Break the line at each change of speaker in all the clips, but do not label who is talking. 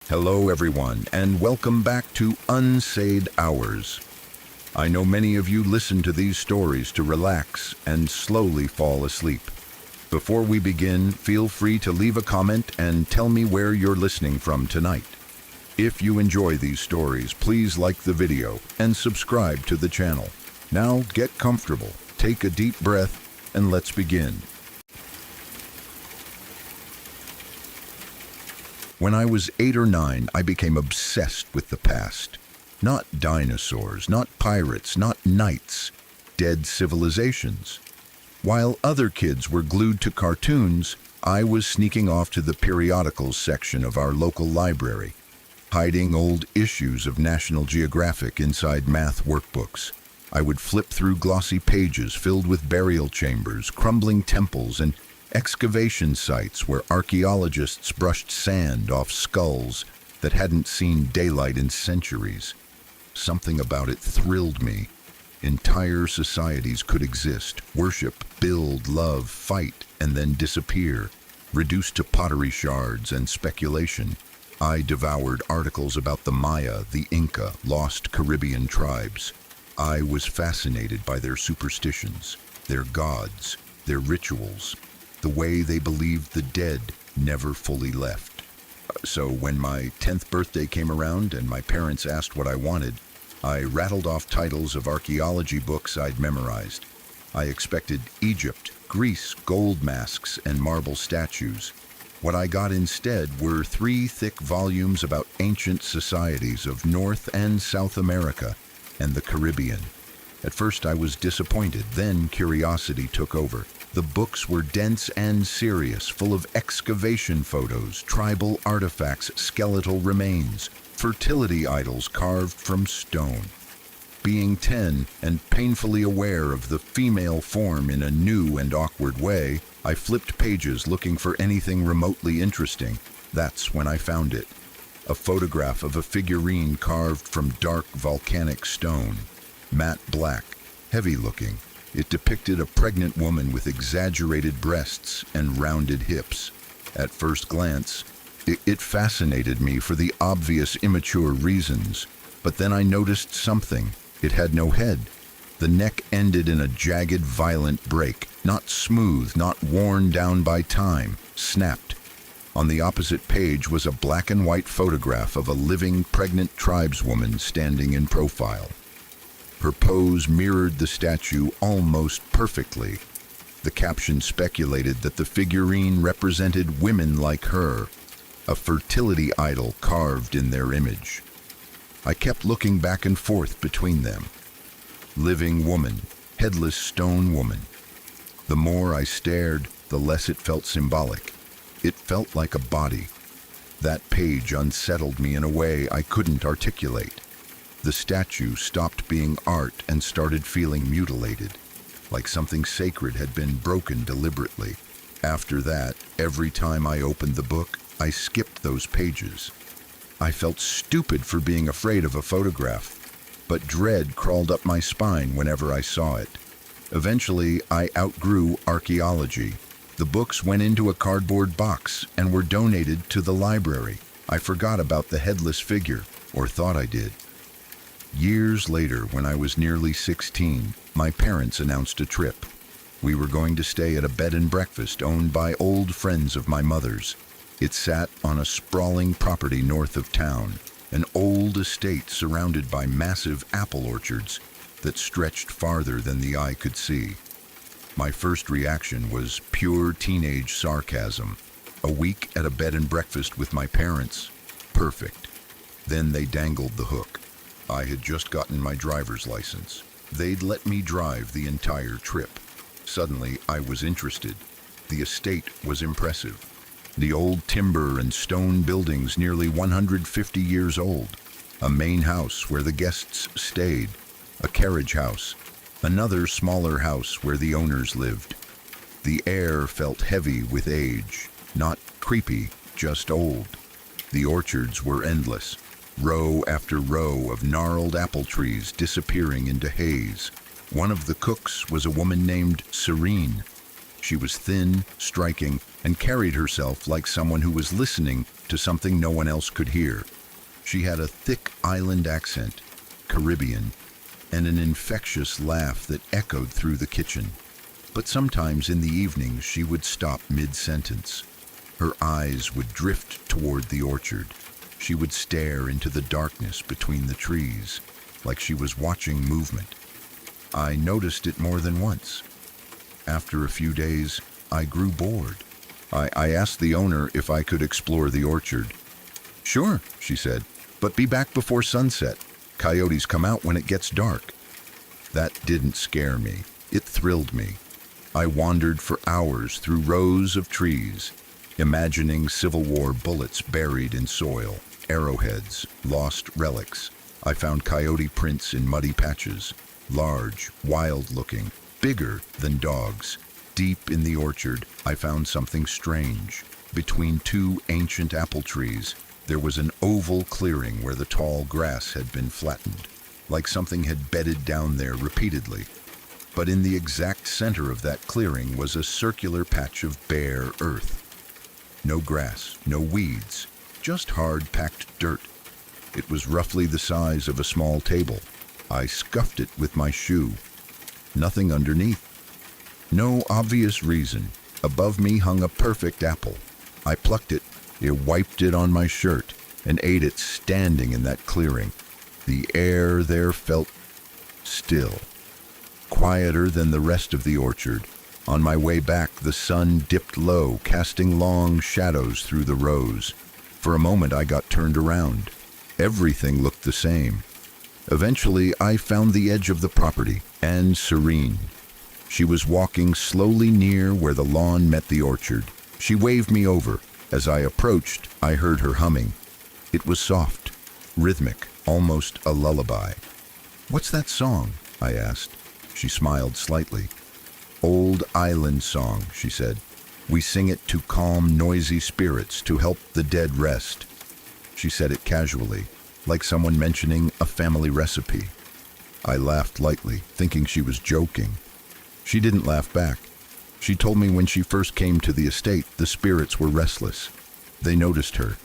Hello, everyone, and welcome back to Unsaid Hours. I know many of you listen to these stories to relax and slowly fall asleep. Before we begin, feel free to leave a comment and tell me where you're listening from tonight. If you enjoy these stories, please like the video and subscribe to the channel. Now get comfortable, take a deep breath, and let's begin. When I was 8 or 9, I became obsessed with the past. Not dinosaurs, not pirates, not knights, dead civilizations. While other kids were glued to cartoons, I was sneaking off to the periodicals section of our local library, hiding old issues of National Geographic inside math workbooks. I would flip through glossy pages filled with burial chambers, crumbling temples, and excavation sites where archaeologists brushed sand off skulls that hadn't seen daylight in centuries. Something about it thrilled me. Entire societies could exist, worship, build, love, fight, and then disappear, reduced to pottery shards and speculation. I devoured articles about the Maya, the Inca, lost Caribbean tribes. I was fascinated by their superstitions, their gods, their rituals, the way they believed the dead never fully left. So when my 10th birthday came around and my parents asked what I wanted, I rattled off titles of archaeology books I'd memorized. I expected Egypt, Greece, gold masks, and marble statues. What I got instead were 3 thick volumes about ancient societies of North and South America and the Caribbean. At first I was disappointed, then curiosity took over. The books were dense and serious, full of excavation photos, tribal artifacts, skeletal remains, fertility idols carved from stone. Being 10 and painfully aware of the female form in a new and awkward way, I flipped pages looking for anything remotely interesting. That's when I found it. A photograph of a figurine carved from dark volcanic stone. Matte black, heavy-looking. It depicted a pregnant woman with exaggerated breasts and rounded hips. At first glance, it fascinated me for the obvious immature reasons, but then I noticed something. It had no head. The neck ended in a jagged, violent break, not smooth, not worn down by time, snapped. On the opposite page was a black and white photograph of a living, pregnant tribeswoman standing in profile. Her pose mirrored the statue almost perfectly. The caption speculated that the figurine represented women like her, a fertility idol carved in their image. I kept looking back and forth between them. Living woman, headless stone woman. The more I stared, the less it felt symbolic. It felt like a body. That page unsettled me in a way I couldn't articulate. The statue stopped being art and started feeling mutilated, like something sacred had been broken deliberately. After that, every time I opened the book, I skipped those pages. I felt stupid for being afraid of a photograph, but dread crawled up my spine whenever I saw it. Eventually, I outgrew archaeology. The books went into a cardboard box and were donated to the library. I forgot about the headless figure, or thought I did. Years later, when I was nearly 16, my parents announced a trip. We were going to stay at a bed and breakfast owned by old friends of my mother's. It sat on a sprawling property north of town, an old estate surrounded by massive apple orchards that stretched farther than the eye could see. My first reaction was pure teenage sarcasm. A week at a bed and breakfast with my parents? Perfect. Then they dangled the hook. I had just gotten my driver's license. They'd let me drive the entire trip. Suddenly, I was interested. The estate was impressive. The old timber and stone buildings nearly 150 years old. A main house where the guests stayed. A carriage house. Another smaller house where the owners lived. The air felt heavy with age. Not creepy, just old. The orchards were endless. Row after row of gnarled apple trees disappearing into haze. One of the cooks was a woman named Serene. She was thin, striking, and carried herself like someone who was listening to something no one else could hear. She had a thick island accent, Caribbean, and an infectious laugh that echoed through the kitchen. But sometimes in the evenings she would stop mid-sentence. Her eyes would drift toward the orchard. She would stare into the darkness between the trees, like she was watching movement. I noticed it more than once. After a few days, I grew bored. I asked the owner if I could explore the orchard. "Sure," she said, "but be back before sunset. Coyotes come out when it gets dark." That didn't scare me. It thrilled me. I wandered for hours through rows of trees, imagining Civil War bullets buried in soil, arrowheads, lost relics. I found coyote prints in muddy patches, large, wild-looking, bigger than dogs. Deep in the orchard, I found something strange. Between two ancient apple trees, there was an oval clearing where the tall grass had been flattened, like something had bedded down there repeatedly. But in the exact center of that clearing was a circular patch of bare earth. No grass, no weeds, just hard-packed dirt. It was roughly the size of a small table. I scuffed it with my shoe. Nothing underneath. No obvious reason. Above me hung a perfect apple. I plucked it, wiped it on my shirt, and ate it standing in that clearing. The air there felt still, quieter than the rest of the orchard. On my way back, the sun dipped low, casting long shadows through the rows. For a moment, I got turned around. Everything looked the same. Eventually, I found the edge of the property, and Serene. She was walking slowly near where the lawn met the orchard. She waved me over. As I approached, I heard her humming. It was soft, rhythmic, almost a lullaby. "What's that song?" I asked. She smiled slightly. "Old island song," she said. "We sing it to calm noisy spirits, to help the dead rest." She said it casually, like someone mentioning a family recipe. I laughed lightly, thinking she was joking. She didn't laugh back. She told me when she first came to the estate, the spirits were restless. They noticed her.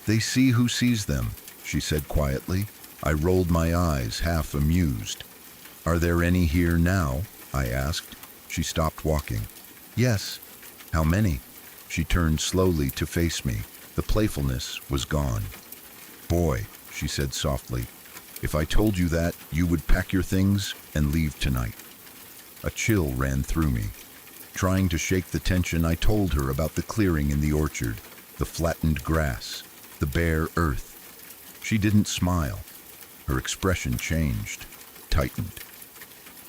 "They see who sees them," she said quietly. I rolled my eyes, half amused. "Are there any here now?" I asked. She stopped walking. "Yes." "How many?" She turned slowly to face me. The playfulness was gone. "Boy," she said softly, "if I told you that, you would pack your things and leave tonight." A chill ran through me. Trying to shake the tension, I told her about the clearing in the orchard, the flattened grass, the bare earth. She didn't smile. Her expression changed, tightened.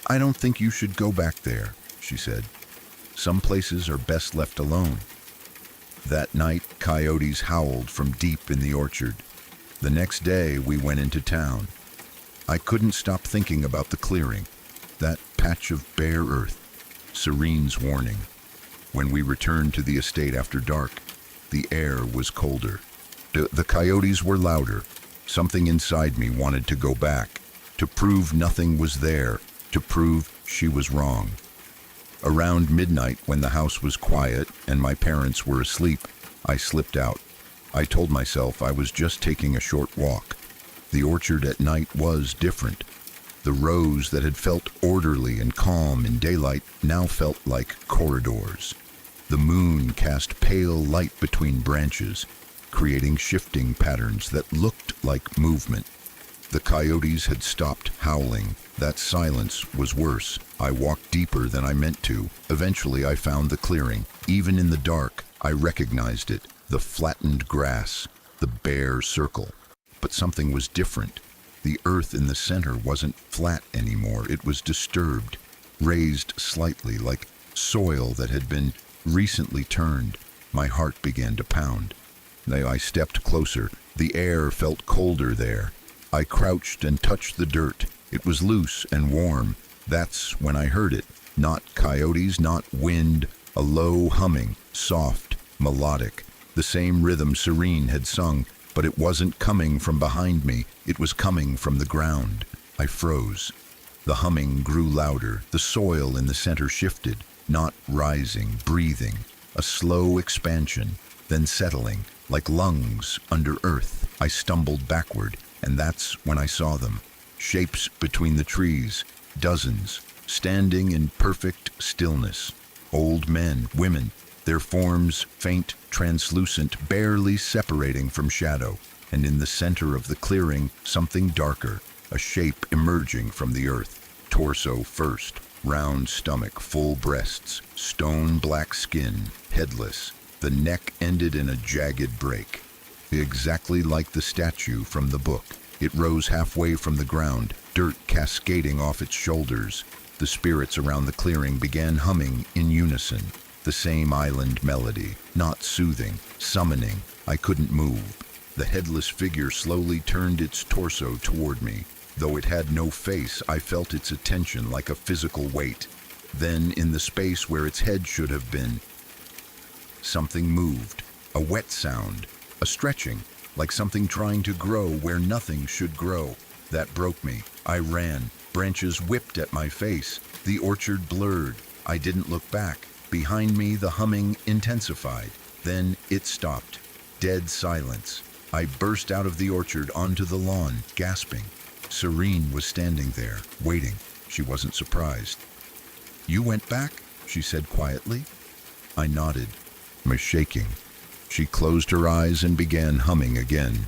"I don't think you should go back there," she said. "Some places are best left alone." That night, coyotes howled from deep in the orchard. The next day, we went into town. I couldn't stop thinking about the clearing, that patch of bare earth, Serene's warning. When we returned to the estate after dark, the air was colder. The coyotes were louder. Something inside me wanted to go back, to prove nothing was there, to prove she was wrong. Around midnight, when the house was quiet and my parents were asleep, I slipped out. I told myself I was just taking a short walk. The orchard at night was different. The rows that had felt orderly and calm in daylight now felt like corridors. The moon cast pale light between branches, creating shifting patterns that looked like movement. The coyotes had stopped howling. That silence was worse. I walked deeper than I meant to. Eventually, I found the clearing. Even in the dark, I recognized it. The flattened grass, the bare circle. But something was different. The earth in the center wasn't flat anymore. It was disturbed, raised slightly, like soil that had been recently turned. My heart began to pound. I stepped closer. The air felt colder there. I crouched and touched the dirt. It was loose and warm. That's when I heard it. Not coyotes, not wind, a low humming, soft, melodic. The same rhythm Serene had sung, but it wasn't coming from behind me. It was coming from the ground. I froze. The humming grew louder. The soil in the center shifted. not rising, breathing, a slow expansion, then settling, like lungs under earth. I stumbled backward, and that's when I saw them. Shapes between the trees, dozens, standing in perfect stillness. Old men, women, their forms faint, translucent, barely separating from shadow. And in the center of the clearing, something darker, a shape emerging from the earth. Torso first, round stomach, full breasts, stone black skin, headless. The neck ended in a jagged break. Exactly like the statue from the book. It rose halfway from the ground, dirt cascading off its shoulders. The spirits around the clearing began humming in unison. The same island melody, not soothing, summoning. I couldn't move. The headless figure slowly turned its torso toward me. Though it had no face, I felt its attention like a physical weight. Then, in the space where its head should have been, something moved. A wet sound, a stretching, like something trying to grow where nothing should grow. That broke me. I ran. Branches whipped at my face. The orchard blurred. I didn't look back. Behind me, the humming intensified. Then it stopped. Dead silence. I burst out of the orchard onto the lawn, gasping. Serene was standing there, waiting. She wasn't surprised. "You went back?" she said quietly. I nodded, shaking. She closed her eyes and began humming again.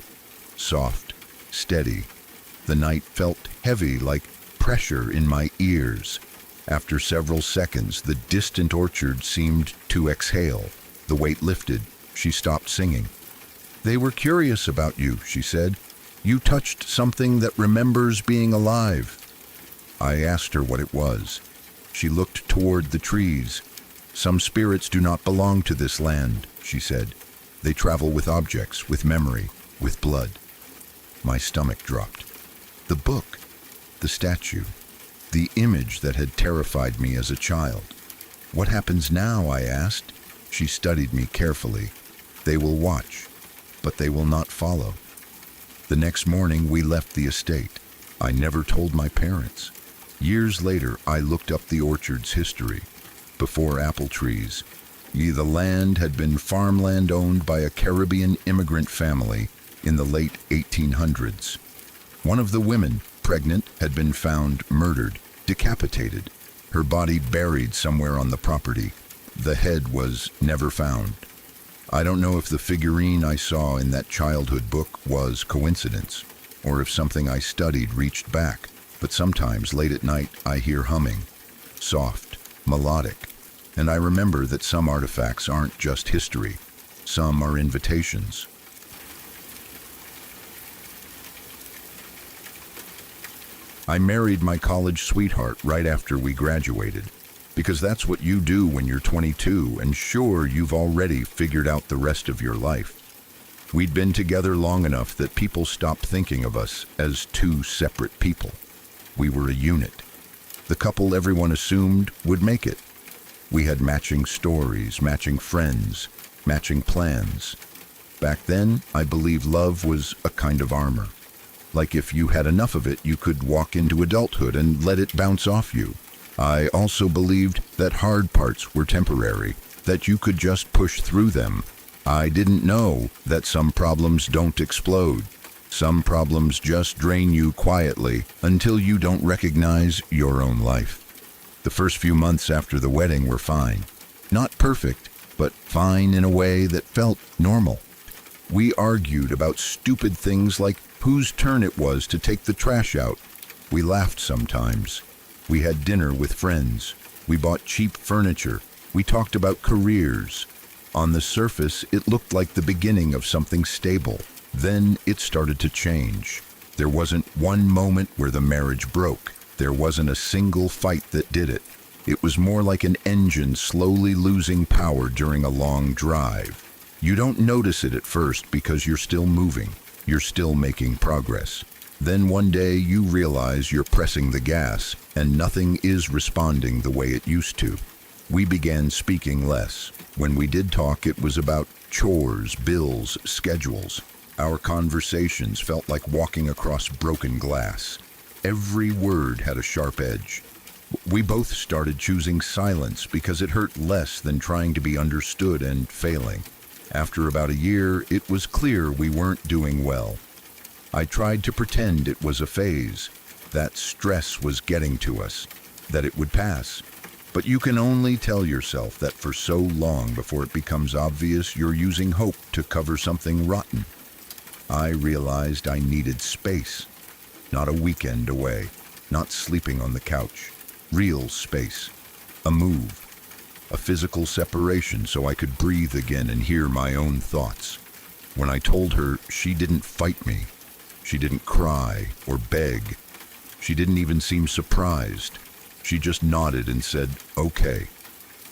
Soft, steady. The night felt heavy, like pressure in my ears. After several seconds, the distant orchard seemed to exhale. The weight lifted. She stopped singing. "They were curious about you," she said. "You touched something that remembers being alive." I asked her what it was. She looked toward the trees. "Some spirits do not belong to this land," she said. "They travel with objects, with memory, with blood." My stomach dropped. The book, the statue, the image that had terrified me as a child. "What happens now?" I asked. She studied me carefully. "They will watch, but they will not follow." The next morning we left the estate. I never told my parents. Years later, I looked up the orchard's history. Before apple trees, the land had been farmland owned by a Caribbean immigrant family in the late 1800s. One of the women, pregnant, had been found murdered, decapitated, her body buried somewhere on the property. The head was never found. I don't know if the figurine I saw in that childhood book was coincidence, or if something I studied reached back, but sometimes late at night I hear humming, soft, melodic, and I remember that some artifacts aren't just history, some are invitations. I married my college sweetheart right after we graduated, because that's what you do when you're 22, and sure, you've already figured out the rest of your life. We'd been together long enough that people stopped thinking of us as two separate people. We were a unit. The couple everyone assumed would make it. We had matching stories, matching friends, matching plans. Back then, I believed love was a kind of armor. Like if you had enough of it, you could walk into adulthood and let it bounce off you. I also believed that hard parts were temporary, that you could just push through them. I didn't know that some problems don't explode. Some problems just drain you quietly until you don't recognize your own life. The first few months after the wedding were fine. Not perfect, but fine in a way that felt normal. We argued about stupid things like whose turn it was to take the trash out. We laughed sometimes. We had dinner with friends. We bought cheap furniture. We talked about careers. On the surface, it looked like the beginning of something stable. Then it started to change. There wasn't one moment where the marriage broke. There wasn't a single fight that did it. It was more like an engine slowly losing power during a long drive. You don't notice it at first because you're still moving. You're still making progress. Then one day you realize you're pressing the gas and nothing is responding the way it used to. We began speaking less. When we did talk, it was about chores, bills, schedules. Our conversations felt like walking across broken glass. Every word had a sharp edge. We both started choosing silence because it hurt less than trying to be understood and failing. After about a year, it was clear we weren't doing well. I tried to pretend it was a phase, that stress was getting to us, that it would pass. But you can only tell yourself that for so long before it becomes obvious you're using hope to cover something rotten. I realized I needed space, not a weekend away, not sleeping on the couch. Real space, a move, a physical separation so I could breathe again and hear my own thoughts. When I told her, she didn't fight me. She didn't cry or beg. She didn't even seem surprised. She just nodded and said, "Okay."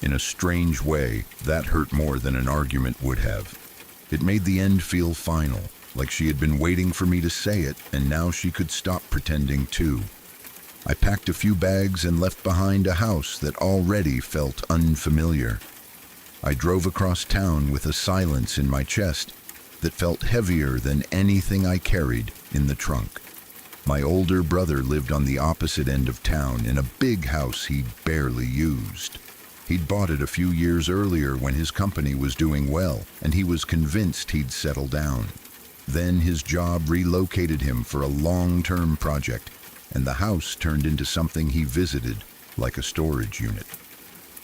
In a strange way, that hurt more than an argument would have. It made the end feel final, like she had been waiting for me to say it, and now she could stop pretending too. I packed a few bags and left behind a house that already felt unfamiliar. I drove across town with a silence in my chest that felt heavier than anything I carried in the trunk. My older brother lived on the opposite end of town in a big house he'd barely used. He'd bought it a few years earlier when his company was doing well, and he was convinced he'd settle down. Then his job relocated him for a long-term project, and the house turned into something he visited, like a storage unit.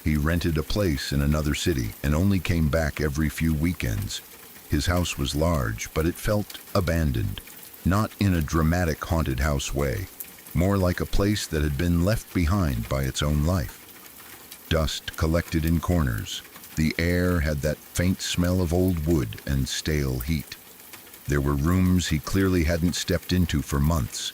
He rented a place in another city and only came back every few weekends. His house was large, but it felt abandoned, not in a dramatic haunted house way, more like a place that had been left behind by its own life. Dust collected in corners. The air had that faint smell of old wood and stale heat. There were rooms he clearly hadn't stepped into for months.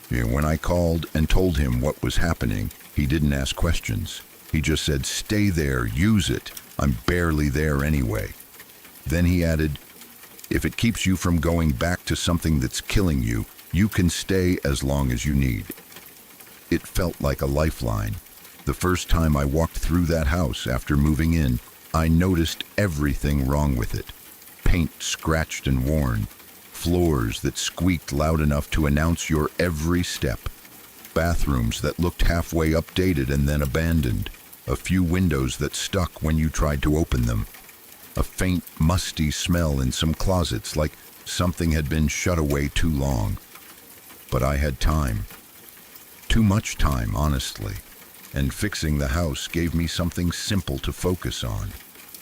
When I called and told him what was happening, he didn't ask questions. He just said, "Stay there, use it. I'm barely there anyway." Then he added, "If it keeps you from going back to something that's killing you, you can stay as long as you need." It felt like a lifeline. The first time I walked through that house after moving in, I noticed everything wrong with it. Paint scratched and worn, floors that squeaked loud enough to announce your every step, bathrooms that looked halfway updated and then abandoned, a few windows that stuck when you tried to open them, a faint, musty smell in some closets like something had been shut away too long. But I had time. Too much time, honestly. And fixing the house gave me something simple to focus on,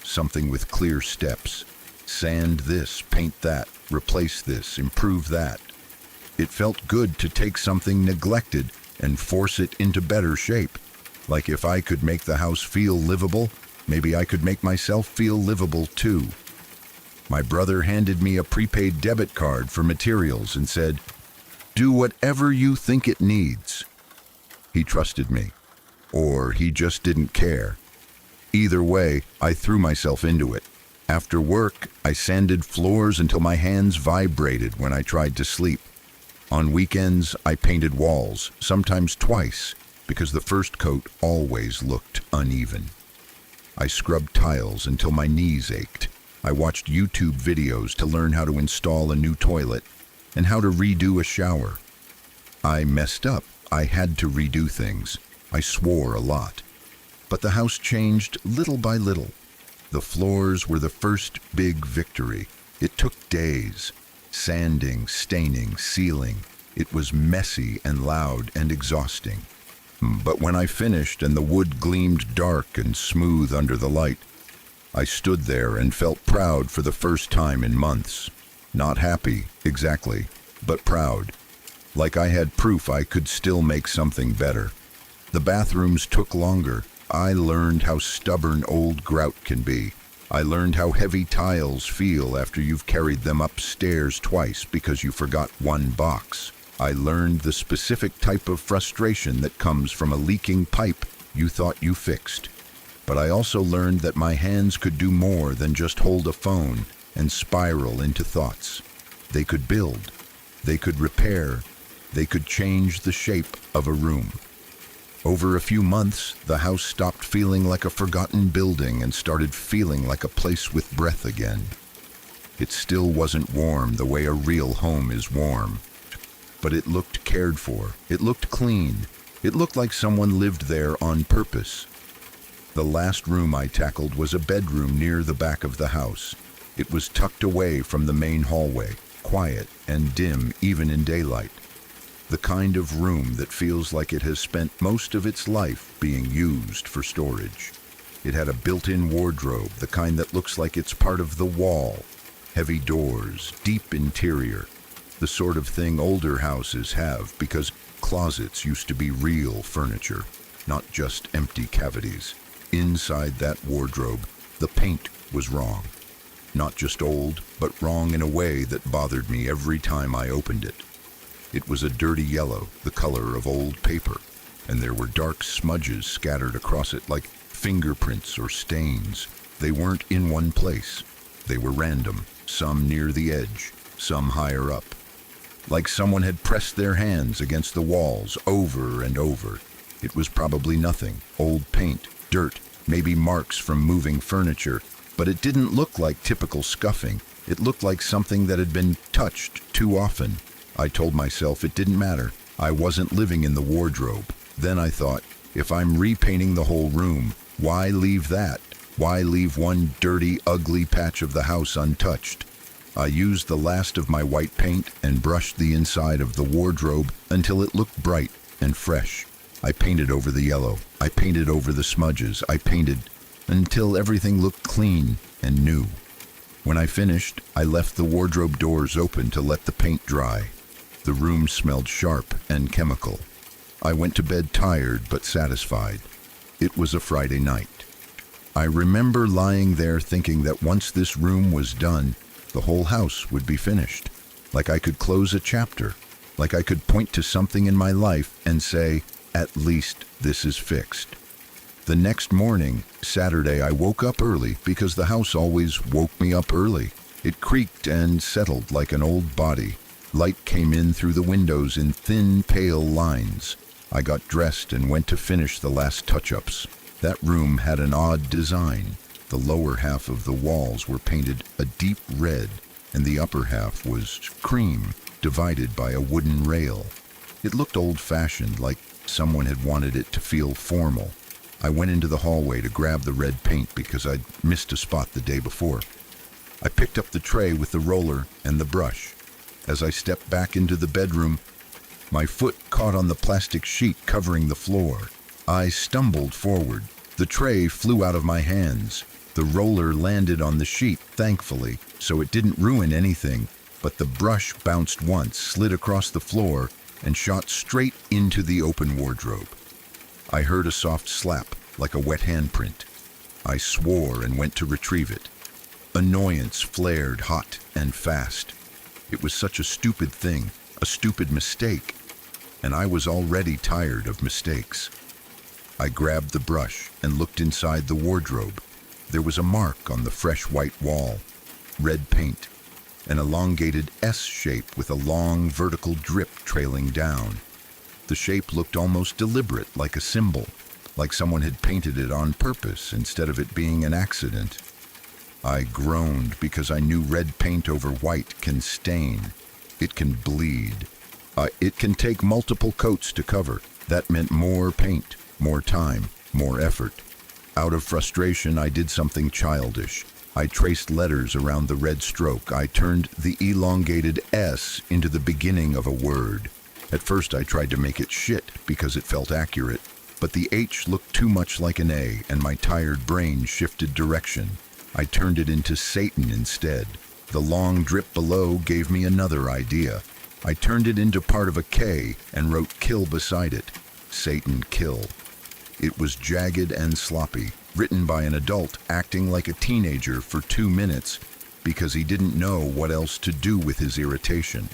something with clear steps. Sand this, paint that, replace this, improve that. It felt good to take something neglected and force it into better shape. Like if I could make the house feel livable, maybe I could make myself feel livable too. My brother handed me a prepaid debit card for materials and said, "Do whatever you think it needs." He trusted me, or he just didn't care. Either way, I threw myself into it. After work, I sanded floors until my hands vibrated when I tried to sleep. On weekends, I painted walls, sometimes twice, because the first coat always looked uneven. I scrubbed tiles until my knees ached. I watched YouTube videos to learn how to install a new toilet and how to redo a shower. I messed up. I had to redo things. I swore a lot. But the house changed little by little. The floors were the first big victory. It took days. Sanding, staining, sealing. It was messy and loud and exhausting. But when I finished and the wood gleamed dark and smooth under the light, I stood there and felt proud for the first time in months. Not happy, exactly, but proud. Like I had proof I could still make something better. The bathrooms took longer. I learned how stubborn old grout can be. I learned how heavy tiles feel after you've carried them upstairs twice because you forgot one box. I learned the specific type of frustration that comes from a leaking pipe you thought you fixed. But I also learned that my hands could do more than just hold a phone and spiral into thoughts. They could build. They could repair. They could change the shape of a room. Over a few months, the house stopped feeling like a forgotten building and started feeling like a place with breath again. It still wasn't warm the way a real home is warm, but it looked cared for. It looked clean. It looked like someone lived there on purpose. The last room I tackled was a bedroom near the back of the house. It was tucked away from the main hallway, quiet and dim even in daylight. The kind of room that feels like it has spent most of its life being used for storage. It had a built-in wardrobe, the kind that looks like it's part of the wall. Heavy doors, deep interior, the sort of thing older houses have because closets used to be real furniture, not just empty cavities. Inside that wardrobe, the paint was wrong. Not just old, but wrong in a way that bothered me every time I opened it. It was a dirty yellow, the color of old paper, and there were dark smudges scattered across it like fingerprints or stains. They weren't in one place. They were random, some near the edge, some higher up. Like someone had pressed their hands against the walls over and over. It was probably nothing, old paint, dirt, maybe marks from moving furniture, but it didn't look like typical scuffing. It looked like something that had been touched too often. I told myself it didn't matter. I wasn't living in the wardrobe. Then I thought, if I'm repainting the whole room, why leave that? Why leave one dirty, ugly patch of the house untouched? I used the last of my white paint and brushed the inside of the wardrobe until it looked bright and fresh. I painted over the yellow. I painted over the smudges. I painted until everything looked clean and new. When I finished, I left the wardrobe doors open to let the paint dry. The room smelled sharp and chemical. I went to bed tired but satisfied. It was a Friday night. I remember lying there thinking that once this room was done, the whole house would be finished. Like I could close a chapter. Like I could point to something in my life and say, at least this is fixed. The next morning, Saturday, I woke up early because the house always woke me up early. It creaked and settled like an old body. Light came in through the windows in thin, pale lines. I got dressed and went to finish the last touch-ups. That room had an odd design. The lower half of the walls were painted a deep red, and the upper half was cream, divided by a wooden rail. It looked old-fashioned, like someone had wanted it to feel formal. I went into the hallway to grab the red paint because I'd missed a spot the day before. I picked up the tray with the roller and the brush. As I stepped back into the bedroom, my foot caught on the plastic sheet covering the floor. I stumbled forward. The tray flew out of my hands. The roller landed on the sheet, thankfully, so it didn't ruin anything, but the brush bounced once, slid across the floor, and shot straight into the open wardrobe. I heard a soft slap, like a wet handprint. I swore and went to retrieve it. Annoyance flared hot and fast. It was such a stupid thing, a stupid mistake, and I was already tired of mistakes. I grabbed the brush and looked inside the wardrobe. There was a mark on the fresh white wall, red paint, an elongated S shape with a long vertical drip trailing down. The shape looked almost deliberate, like a symbol, like someone had painted it on purpose instead of it being an accident. I groaned because I knew red paint over white can stain. It can bleed. It can take multiple coats to cover. That meant more paint, more time, more effort. Out of frustration, I did something childish. I traced letters around the red stroke. I turned the elongated S into the beginning of a word. At first, I tried to make it shit because it felt accurate, but the H looked too much like an A, and my tired brain shifted direction. I turned it into Satan instead. The long drip below gave me another idea. I turned it into part of a K and wrote kill beside it. Satan kill. It was jagged and sloppy, written by an adult acting like a teenager for 2 minutes because he didn't know what else to do with his irritation.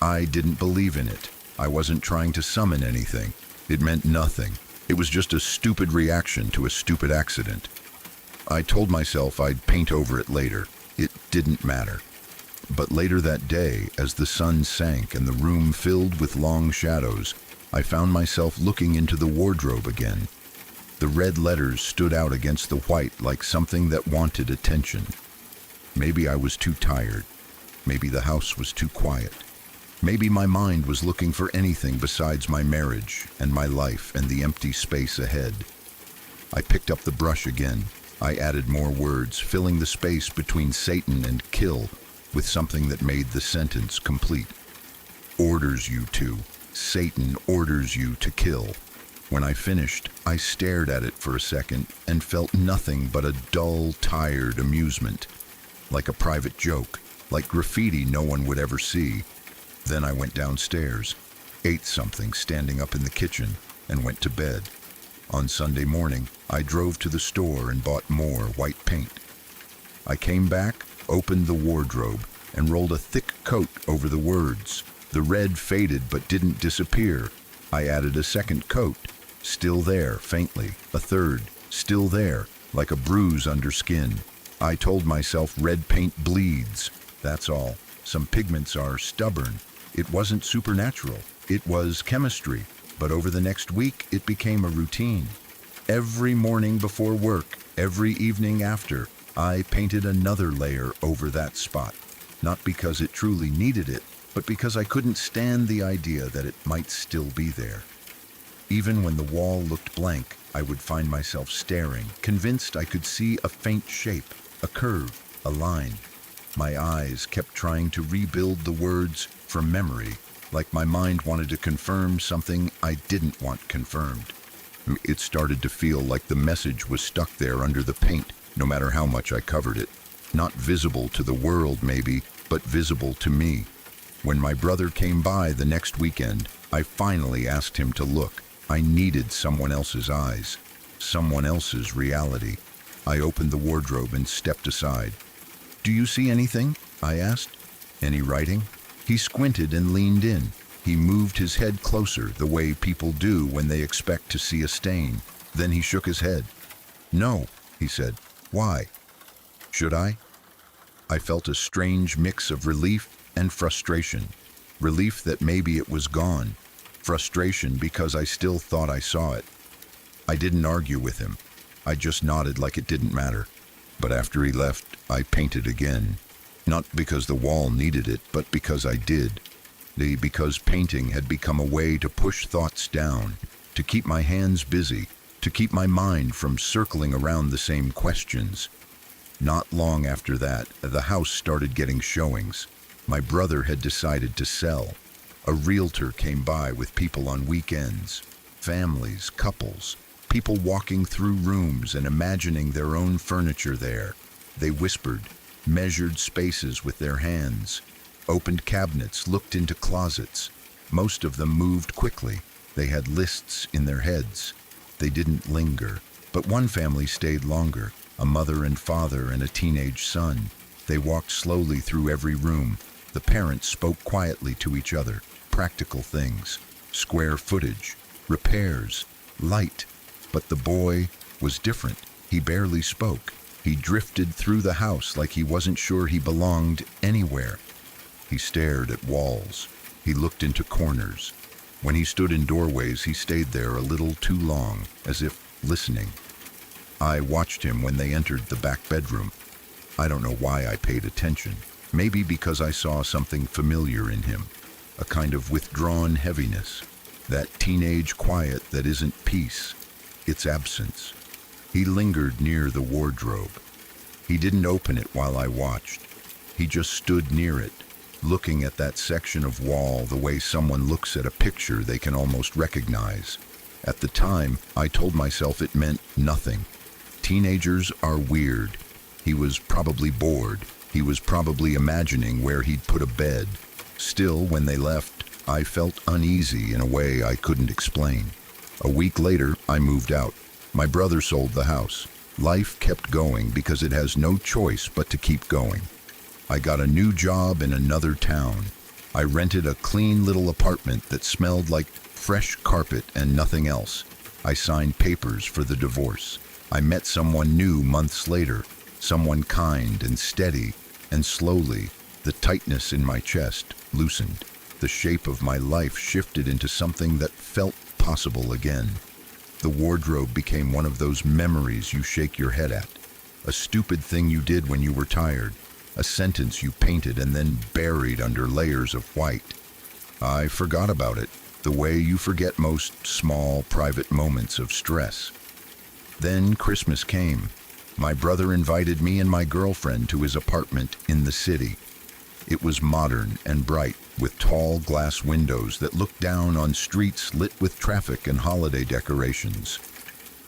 I didn't believe in it. I wasn't trying to summon anything. It meant nothing. It was just a stupid reaction to a stupid accident. I told myself I'd paint over it later. It didn't matter. But later that day, as the sun sank and the room filled with long shadows, I found myself looking into the wardrobe again. The red letters stood out against the white like something that wanted attention. Maybe I was too tired. Maybe the house was too quiet. Maybe my mind was looking for anything besides my marriage and my life and the empty space ahead. I picked up the brush again. I added more words, filling the space between Satan and kill with something that made the sentence complete. Orders you to. Satan orders you to kill. When I finished, I stared at it for a second and felt nothing but a dull, tired amusement. Like a private joke, like graffiti no one would ever see. Then I went downstairs, ate something standing up in the kitchen, and went to bed. On Sunday morning, I drove to the store and bought more white paint. I came back, opened the wardrobe, and rolled a thick coat over the words. The red faded but didn't disappear. I added a second coat, still there, faintly. A third, still there, like a bruise under skin. I told myself red paint bleeds. That's all. Some pigments are stubborn. It wasn't supernatural. It was chemistry. But over the next week, it became a routine. Every morning before work, every evening after, I painted another layer over that spot. Not because it truly needed it, but because I couldn't stand the idea that it might still be there. Even when the wall looked blank, I would find myself staring, convinced I could see a faint shape, a curve, a line. My eyes kept trying to rebuild the words from memory, like my mind wanted to confirm something I didn't want confirmed. It started to feel like the message was stuck there under the paint, no matter how much I covered it. Not visible to the world, maybe, but visible to me. When my brother came by the next weekend, I finally asked him to look. I needed someone else's eyes, someone else's reality. I opened the wardrobe and stepped aside. "Do you see anything?" I asked. "Any writing?" He squinted and leaned in. He moved his head closer, the way people do when they expect to see a stain. Then he shook his head. "No," he said. "Why? Should I?" I felt a strange mix of relief and frustration. Relief that maybe it was gone. Frustration because I still thought I saw it. I didn't argue with him. I just nodded like it didn't matter. But after he left, I painted again. Not because the wall needed it, but because I did. Because painting had become a way to push thoughts down, to keep my hands busy, to keep my mind from circling around the same questions. Not long after that, the house started getting showings. My brother had decided to sell. A realtor came by with people on weekends. Families, couples, people walking through rooms and imagining their own furniture there. They whispered, measured spaces with their hands, opened cabinets, looked into closets. Most of them moved quickly. They had lists in their heads. They didn't linger. But one family stayed longer, a mother and father and a teenage son. They walked slowly through every room. The parents spoke quietly to each other. Practical things, square footage, repairs, light. But the boy was different. He barely spoke. He drifted through the house like he wasn't sure he belonged anywhere. He stared at walls. He looked into corners. When he stood in doorways, he stayed there a little too long, as if listening. I watched him when they entered the back bedroom. I don't know why I paid attention. Maybe because I saw something familiar in him. A kind of withdrawn heaviness. That teenage quiet that isn't peace. It's absence. He lingered near the wardrobe. He didn't open it while I watched. He just stood near it, looking at that section of wall the way someone looks at a picture they can almost recognize. At the time, I told myself it meant nothing. Teenagers are weird. He was probably bored. He was probably imagining where he'd put a bed. Still, when they left, I felt uneasy in a way I couldn't explain. A week later, I moved out. My brother sold the house. Life kept going because it has no choice but to keep going. I got a new job in another town. I rented a clean little apartment that smelled like fresh carpet and nothing else. I signed papers for the divorce. I met someone new months later, someone kind and steady, and slowly, the tightness in my chest loosened. The shape of my life shifted into something that felt possible again. The wardrobe became one of those memories you shake your head at. A stupid thing you did when you were tired. A sentence you painted and then buried under layers of white. I forgot about it, the way you forget most small, private moments of stress. Then Christmas came. My brother invited me and my girlfriend to his apartment in the city. It was modern and bright, with tall glass windows that looked down on streets lit with traffic and holiday decorations.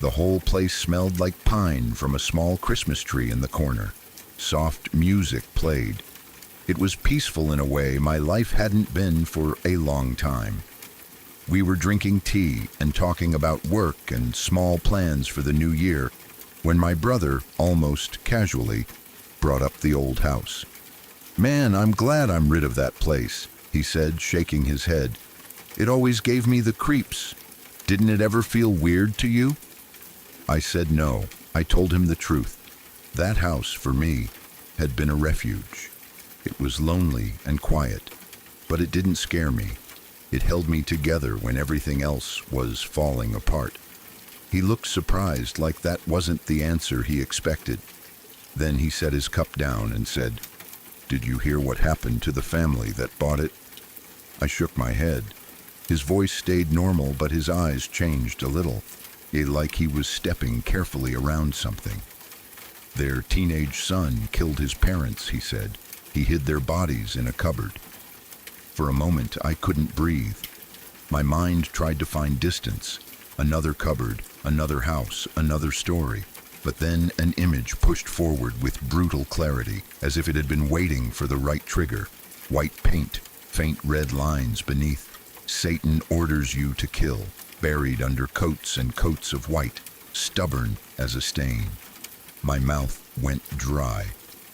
The whole place smelled like pine from a small Christmas tree in the corner. Soft music played. It was peaceful in a way my life hadn't been for a long time. We were drinking tea and talking about work and small plans for the new year when my brother, almost casually, brought up the old house. "Man, I'm glad I'm rid of that place," he said, shaking his head. "It always gave me the creeps. Didn't it ever feel weird to you?" I said no. I told him the truth. That house, for me, had been a refuge. It was lonely and quiet, but it didn't scare me. It held me together when everything else was falling apart. He looked surprised, like that wasn't the answer he expected. Then he set his cup down and said, "Did you hear what happened to the family that bought it?" I shook my head. His voice stayed normal, but his eyes changed a little, like he was stepping carefully around something. "Their teenage son killed his parents," he said. "He hid their bodies in a cupboard." For a moment, I couldn't breathe. My mind tried to find distance. Another cupboard, another house, another story. But then an image pushed forward with brutal clarity, as if it had been waiting for the right trigger. White paint, faint red lines beneath. "Satan orders you to kill," buried under coats and coats of white, stubborn as a stain. My mouth went dry.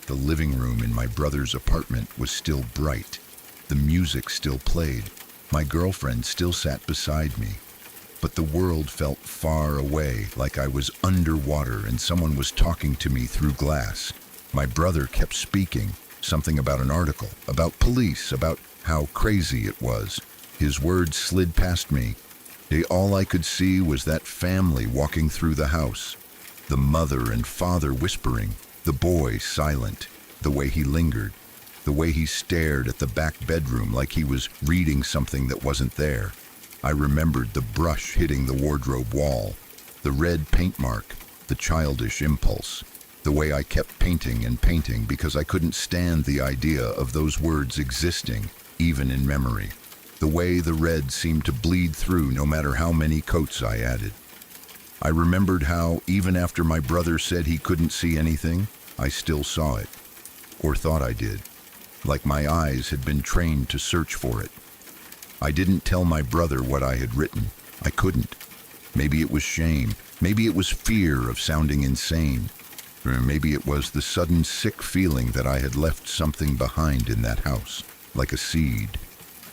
The living room in my brother's apartment was still bright. The music still played. My girlfriend still sat beside me. But the world felt far away, like I was underwater and someone was talking to me through glass. My brother kept speaking, something about an article, about police, about how crazy it was. His words slid past me. All I could see was that family walking through the house. The mother and father whispering, the boy silent, the way he lingered, the way he stared at the back bedroom like he was reading something that wasn't there. I remembered the brush hitting the wardrobe wall, the red paint mark, the childish impulse, the way I kept painting and painting because I couldn't stand the idea of those words existing, even in memory, the way the red seemed to bleed through no matter how many coats I added. I remembered how, even after my brother said he couldn't see anything, I still saw it, or thought I did, like my eyes had been trained to search for it. I didn't tell my brother what I had written. I couldn't. Maybe it was shame. Maybe it was fear of sounding insane. Or maybe it was the sudden sick feeling that I had left something behind in that house, like a seed.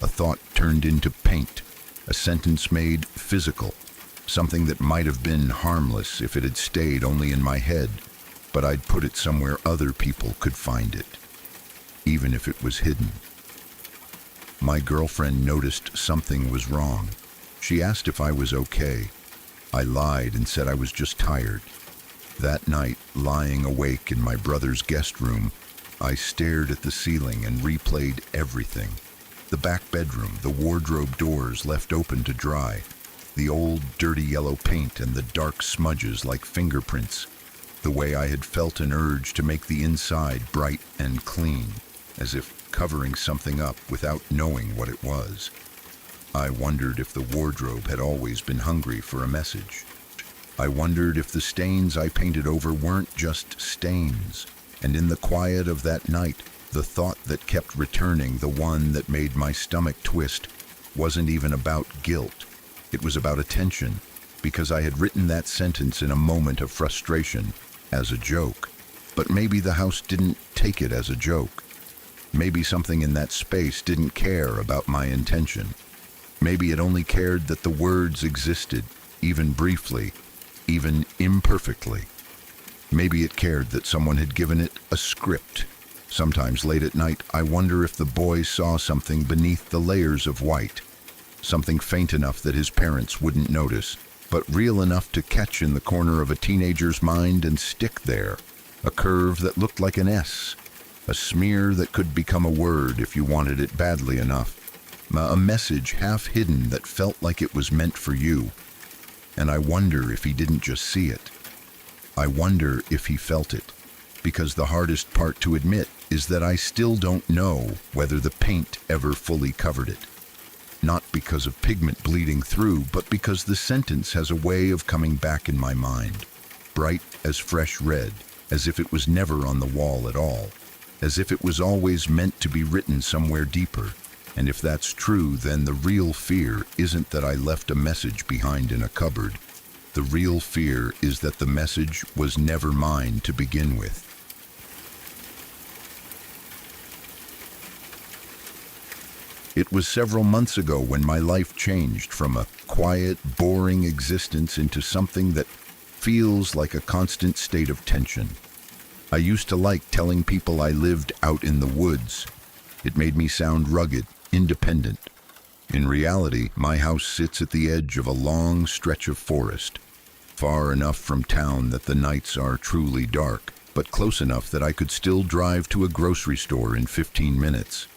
A thought turned into paint, a sentence made physical, something that might have been harmless if it had stayed only in my head, but I'd put it somewhere other people could find it, even if it was hidden. My girlfriend noticed something was wrong. She asked if I was okay. I lied and said I was just tired. That night, lying awake in my brother's guest room, I stared at the ceiling and replayed everything. The back bedroom, the wardrobe doors left open to dry, the old dirty yellow paint and the dark smudges like fingerprints, the way I had felt an urge to make the inside bright and clean, as if covering something up without knowing what it was. I wondered if the wardrobe had always been hungry for a message. I wondered if the stains I painted over weren't just stains. And in the quiet of that night, the thought that kept returning, the one that made my stomach twist, wasn't even about guilt. It was about attention, because I had written that sentence in a moment of frustration, as a joke. But maybe the house didn't take it as a joke. Maybe something in that space didn't care about my intention. Maybe it only cared that the words existed, even briefly, even imperfectly. Maybe it cared that someone had given it a script. Sometimes late at night, I wonder if the boy saw something beneath the layers of white, something faint enough that his parents wouldn't notice, but real enough to catch in the corner of a teenager's mind and stick there, a curve that looked like an S, a smear that could become a word if you wanted it badly enough. a message half hidden that felt like it was meant for you. And I wonder if he didn't just see it. I wonder if he felt it. Because the hardest part to admit is that I still don't know whether the paint ever fully covered it. Not because of pigment bleeding through, but because the sentence has a way of coming back in my mind. Bright as fresh red, as if it was never on the wall at all. As if it was always meant to be written somewhere deeper. And if that's true, then the real fear isn't that I left a message behind in a cupboard. The real fear is that the message was never mine to begin with. It was several months ago when my life changed from a quiet, boring existence into something that feels like a constant state of tension. I used to like telling people I lived out in the woods. It made me sound rugged, independent. In reality, my house sits at the edge of a long stretch of forest, far enough from town that the nights are truly dark, but close enough that I could still drive to a grocery store in 15 minutes.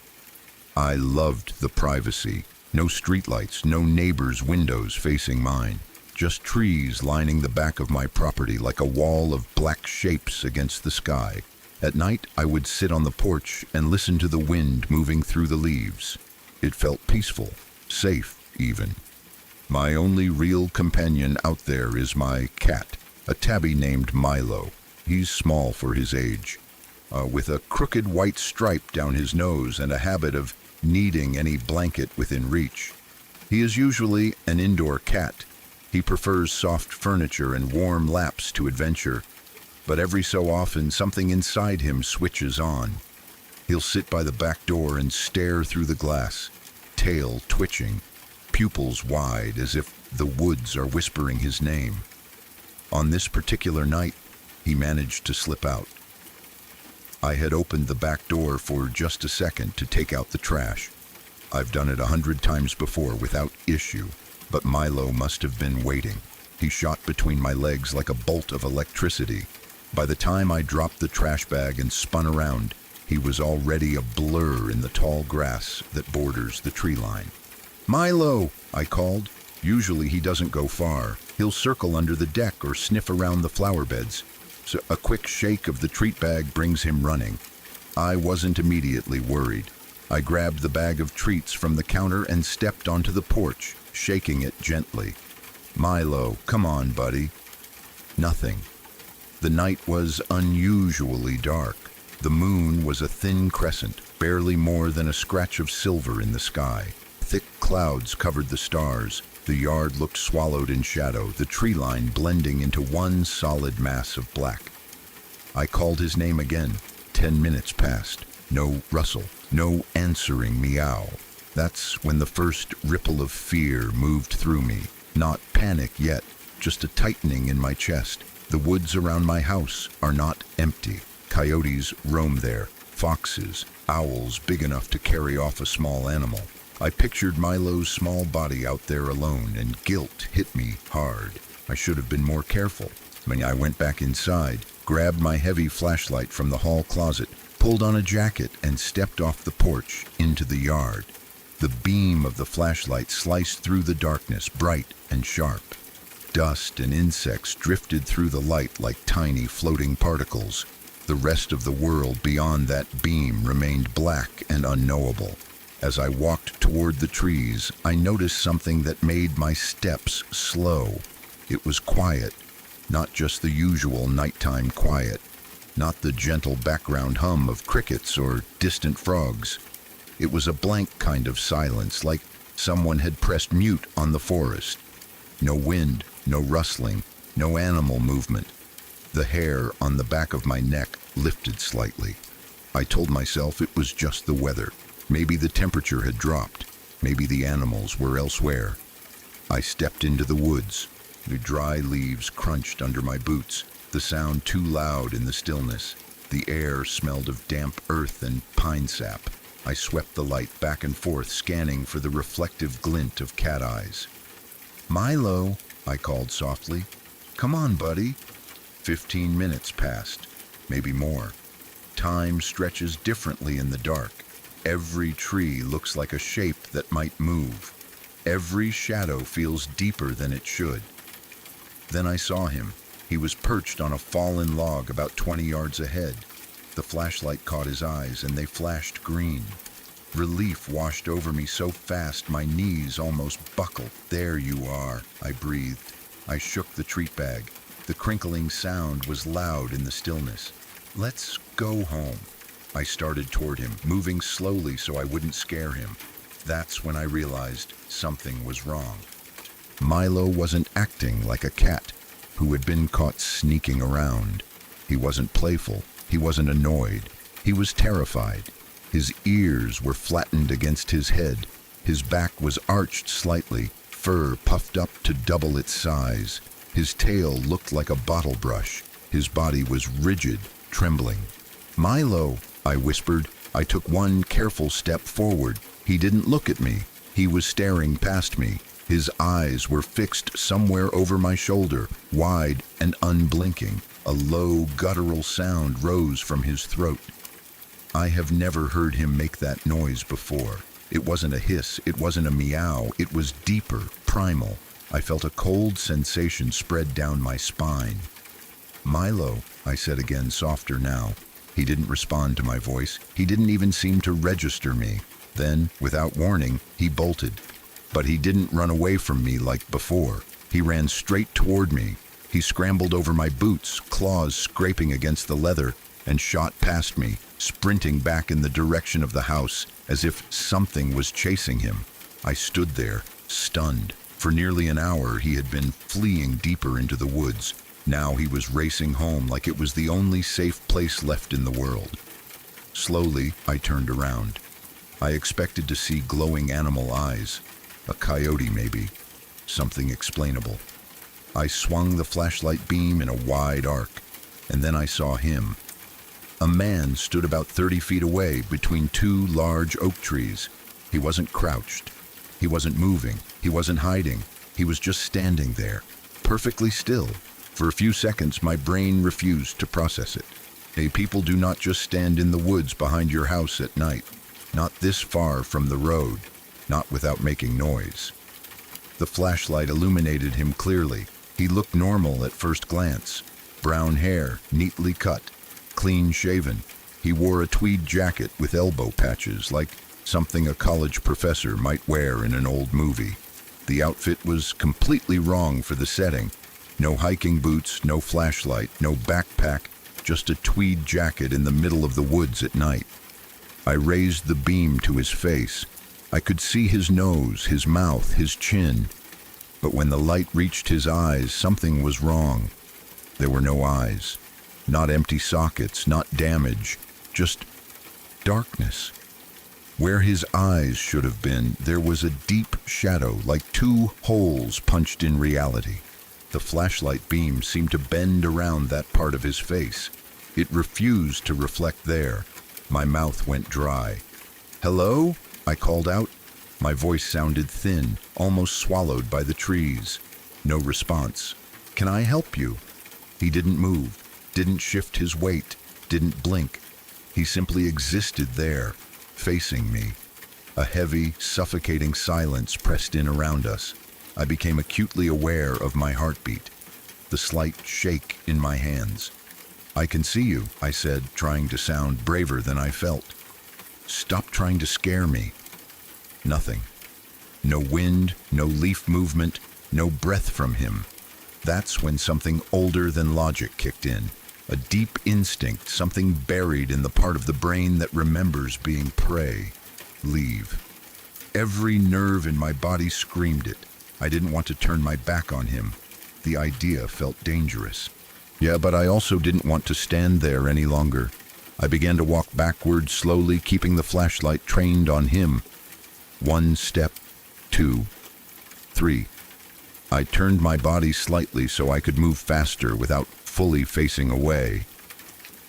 I loved the privacy. No streetlights, no neighbors' windows facing mine. Just trees lining the back of my property like a wall of black shapes against the sky. At night, I would sit on the porch and listen to the wind moving through the leaves. It felt peaceful, safe even. My only real companion out there is my cat, a tabby named Milo. He's small for his age, with a crooked white stripe down his nose and a habit of needing any blanket within reach. He is usually an indoor cat. He prefers soft furniture and warm laps to adventure, but every so often something inside him switches on. He'll sit by the back door and stare through the glass, tail twitching, pupils wide as if the woods are whispering his name. On this particular night, he managed to slip out. I had opened the back door for just a second to take out the trash. I've done it 100 times before without issue, but Milo must have been waiting. He shot between my legs like a bolt of electricity. By the time I dropped the trash bag and spun around, he was already a blur in the tall grass that borders the tree line. "Milo!" I called. Usually he doesn't go far. He'll circle under the deck or sniff around the flower beds. So a quick shake of the treat bag brings him running. I wasn't immediately worried. I grabbed the bag of treats from the counter and stepped onto the porch, shaking it gently. "Milo, come on, buddy." Nothing. The night was unusually dark. The moon was a thin crescent, barely more than a scratch of silver in the sky. Thick clouds covered the stars. The yard looked swallowed in shadow, the tree line blending into one solid mass of black. I called his name again. 10 minutes passed. No rustle, no answering meow. That's when the first ripple of fear moved through me. Not panic yet, just a tightening in my chest. The woods around my house are not empty. Coyotes roam there, foxes, owls big enough to carry off a small animal. I pictured Milo's small body out there alone, and guilt hit me hard. I should have been more careful. When I went back inside, grabbed my heavy flashlight from the hall closet, pulled on a jacket, and stepped off the porch into the yard. The beam of the flashlight sliced through the darkness, bright and sharp. Dust and insects drifted through the light like tiny floating particles. The rest of the world beyond that beam remained black and unknowable. As I walked toward the trees, I noticed something that made my steps slow. It was quiet, not just the usual nighttime quiet, not the gentle background hum of crickets or distant frogs. It was a blank kind of silence, like someone had pressed mute on the forest. No wind, no rustling, no animal movement. The hair on the back of my neck lifted slightly. I told myself it was just the weather. Maybe the temperature had dropped. Maybe the animals were elsewhere. I stepped into the woods. The dry leaves crunched under my boots, the sound too loud in the stillness. The air smelled of damp earth and pine sap. I swept the light back and forth, scanning for the reflective glint of cat eyes. "Milo," I called softly. "Come on, buddy." 15 minutes passed, maybe more. Time stretches differently in the dark. Every tree looks like a shape that might move. Every shadow feels deeper than it should. Then I saw him. He was perched on a fallen log about 20 yards ahead. The flashlight caught his eyes, and they flashed green. Relief washed over me so fast my knees almost buckled. "There you are," I breathed. I shook the treat bag. The crinkling sound was loud in the stillness. "Let's go home." I started toward him, moving slowly so I wouldn't scare him. That's when I realized something was wrong. Milo wasn't acting like a cat who had been caught sneaking around. He wasn't playful. He wasn't annoyed. He was terrified. His ears were flattened against his head. His back was arched slightly, fur puffed up to double its size. His tail looked like a bottle brush. His body was rigid, trembling. "Milo," I whispered. I took one careful step forward. He didn't look at me. He was staring past me. His eyes were fixed somewhere over my shoulder, wide and unblinking. A low, guttural sound rose from his throat. I have never heard him make that noise before. It wasn't a hiss, it wasn't a meow, it was deeper, primal. I felt a cold sensation spread down my spine. "Milo," I said again, softer now. He didn't respond to my voice. He didn't even seem to register me. Then, without warning, he bolted. But he didn't run away from me like before. He ran straight toward me. He scrambled over my boots, claws scraping against the leather, and shot past me, sprinting back in the direction of the house, as if something was chasing him. I stood there, stunned. For nearly an hour he had been fleeing deeper into the woods. Now he was racing home like it was the only safe place left in the world. Slowly, I turned around. I expected to see glowing animal eyes. A coyote, maybe. Something explainable. I swung the flashlight beam in a wide arc, and then I saw him. A man stood about 30 feet away between two large oak trees. He wasn't crouched. He wasn't moving. He wasn't hiding. He was just standing there, perfectly still. For a few seconds, my brain refused to process it. People do not just stand in the woods behind your house at night. Not this far from the road. Not without making noise. The flashlight illuminated him clearly. He looked normal at first glance. Brown hair, neatly cut, clean shaven. He wore a tweed jacket with elbow patches, like something a college professor might wear in an old movie. The outfit was completely wrong for the setting. No hiking boots, no flashlight, no backpack, just a tweed jacket in the middle of the woods at night. I raised the beam to his face. I could see his nose, his mouth, his chin. But when the light reached his eyes, something was wrong. There were no eyes. Not empty sockets, not damage, just darkness. Where his eyes should have been, there was a deep shadow, like two holes punched in reality. The flashlight beam seemed to bend around that part of his face. It refused to reflect there. My mouth went dry. "Hello?" I called out. My voice sounded thin, almost swallowed by the trees. No response. "Can I help you?" He didn't move, didn't shift his weight, didn't blink. He simply existed there, facing me. A heavy, suffocating silence pressed in around us. I became acutely aware of my heartbeat, the slight shake in my hands. "I can see you," I said, trying to sound braver than I felt. "Stop trying to scare me." Nothing. No wind, no leaf movement, no breath from him. That's when something older than logic kicked in. A deep instinct, something buried in the part of the brain that remembers being prey. Leave. Every nerve in my body screamed it. I didn't want to turn my back on him. The idea felt dangerous. Yeah, but I also didn't want to stand there any longer. I began to walk backward slowly, keeping the flashlight trained on him. 1 step, 2, 3. I turned my body slightly so I could move faster without fully facing away.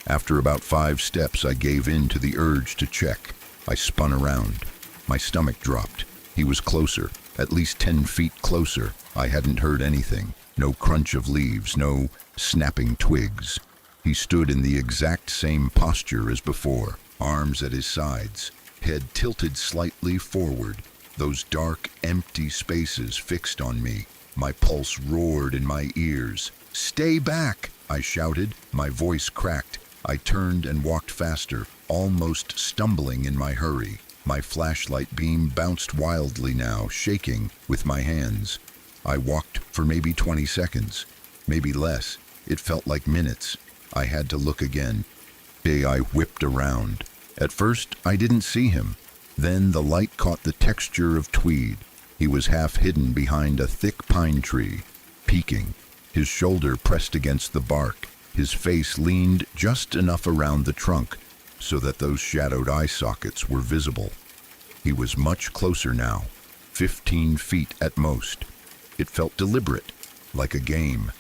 After about 5 steps, I gave in to the urge to check. I spun around. My stomach dropped. He was closer, at least 10 feet closer. I hadn't heard anything. No crunch of leaves, no snapping twigs. He stood in the exact same posture as before, arms at his sides. head tilted slightly forward, those dark, empty spaces fixed on me. My pulse roared in my ears. "Stay back!" I shouted, my voice cracked. I turned and walked faster, almost stumbling in my hurry. My flashlight beam bounced wildly now, shaking with my hands. I walked for maybe 20 seconds, maybe less. It felt like minutes. I had to look again. I whipped around. At first, I didn't see him. Then the light caught the texture of tweed. He was half hidden behind a thick pine tree, peeking, his shoulder pressed against the bark. His face leaned just enough around the trunk so that those shadowed eye sockets were visible. He was much closer now, 15 feet at most. It felt deliberate, like a game.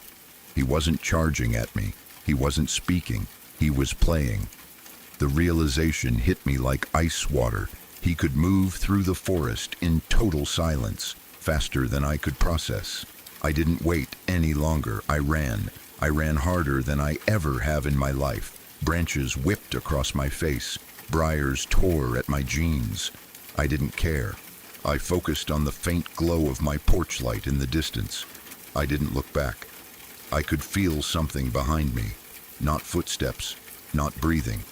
He wasn't charging at me. He wasn't speaking. He was playing. The realization hit me like ice water. He could move through the forest in total silence, faster than I could process. I didn't wait any longer. I ran. I ran harder than I ever have in my life. Branches whipped across my face. Briars tore at my jeans. I didn't care. I focused on the faint glow of my porch light in the distance. I didn't look back. I could feel something behind me. Not footsteps, not breathing.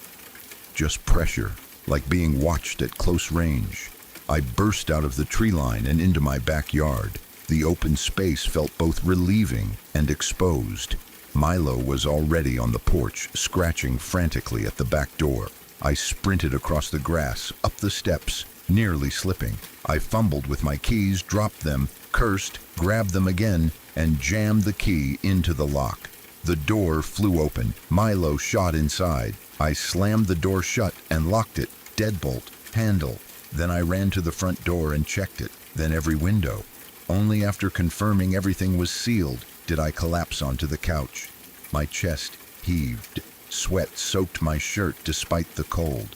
Just pressure, like being watched at close range. I burst out of the tree line and into my backyard. The open space felt both relieving and exposed. Milo was already on the porch, scratching frantically at the back door. I sprinted across the grass, up the steps, nearly slipping. I fumbled with my keys, dropped them, cursed, grabbed them again, and jammed the key into the lock. The door flew open. Milo shot inside. I slammed the door shut and locked it, deadbolt, handle. Then I ran to the front door and checked it, then every window. Only after confirming everything was sealed did I collapse onto the couch. My chest heaved. Sweat soaked my shirt despite the cold.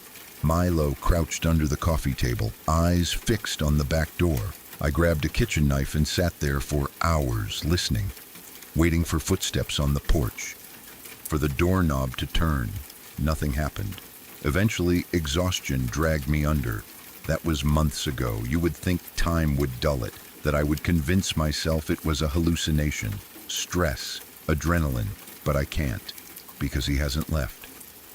Milo crouched under the coffee table, eyes fixed on the back door. I grabbed a kitchen knife and sat there for hours, listening, waiting for footsteps on the porch, for the doorknob to turn. Nothing happened. Eventually, exhaustion dragged me under. That was months ago. You would think time would dull it, that I would convince myself it was a hallucination, stress, adrenaline, but I can't, because he hasn't left.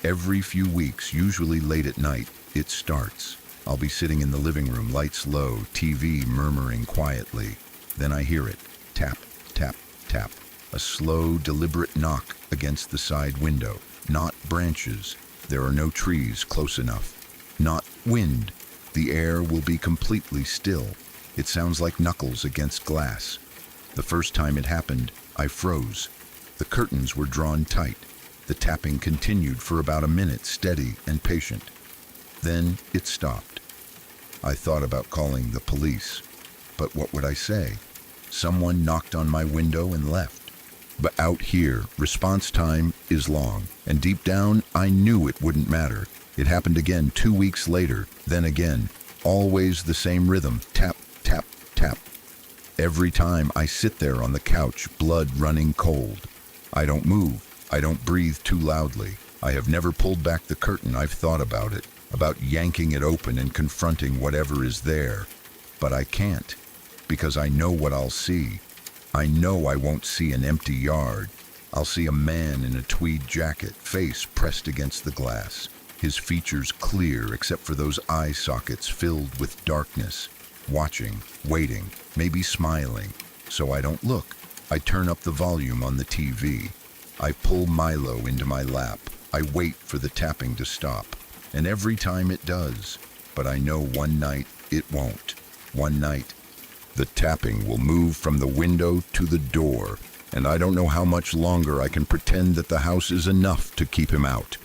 Every few weeks, usually late at night, it starts. I'll be sitting in the living room, lights low, TV murmuring quietly. Then I hear it, tap, tap, tap. A slow, deliberate knock against the side window. Not branches. There are no trees close enough. Not wind. The air will be completely still. It sounds like knuckles against glass. The first time it happened, I froze. The curtains were drawn tight. The tapping continued for about a minute, steady and patient. Then it stopped. I thought about calling the police. But what would I say? Someone knocked on my window and left. But out here, response time is long, and deep down, I knew it wouldn't matter. It happened again 2 weeks later, then again. Always the same rhythm, tap, tap, tap. Every time I sit there on the couch, blood running cold. I don't move. I don't breathe too loudly. I have never pulled back the curtain. I've thought about it, about yanking it open and confronting whatever is there. But I can't, because I know what I'll see. I know I won't see an empty yard. I'll see a man in a tweed jacket, face pressed against the glass, his features clear except for those eye sockets filled with darkness, watching, waiting, maybe smiling. So I don't look. I turn up the volume on the TV. I pull Milo into my lap. I wait for the tapping to stop. And every time it does. But I know one night it won't. One night the tapping will move from the window to the door, and I don't know how much longer I can pretend that the house is enough to keep him out.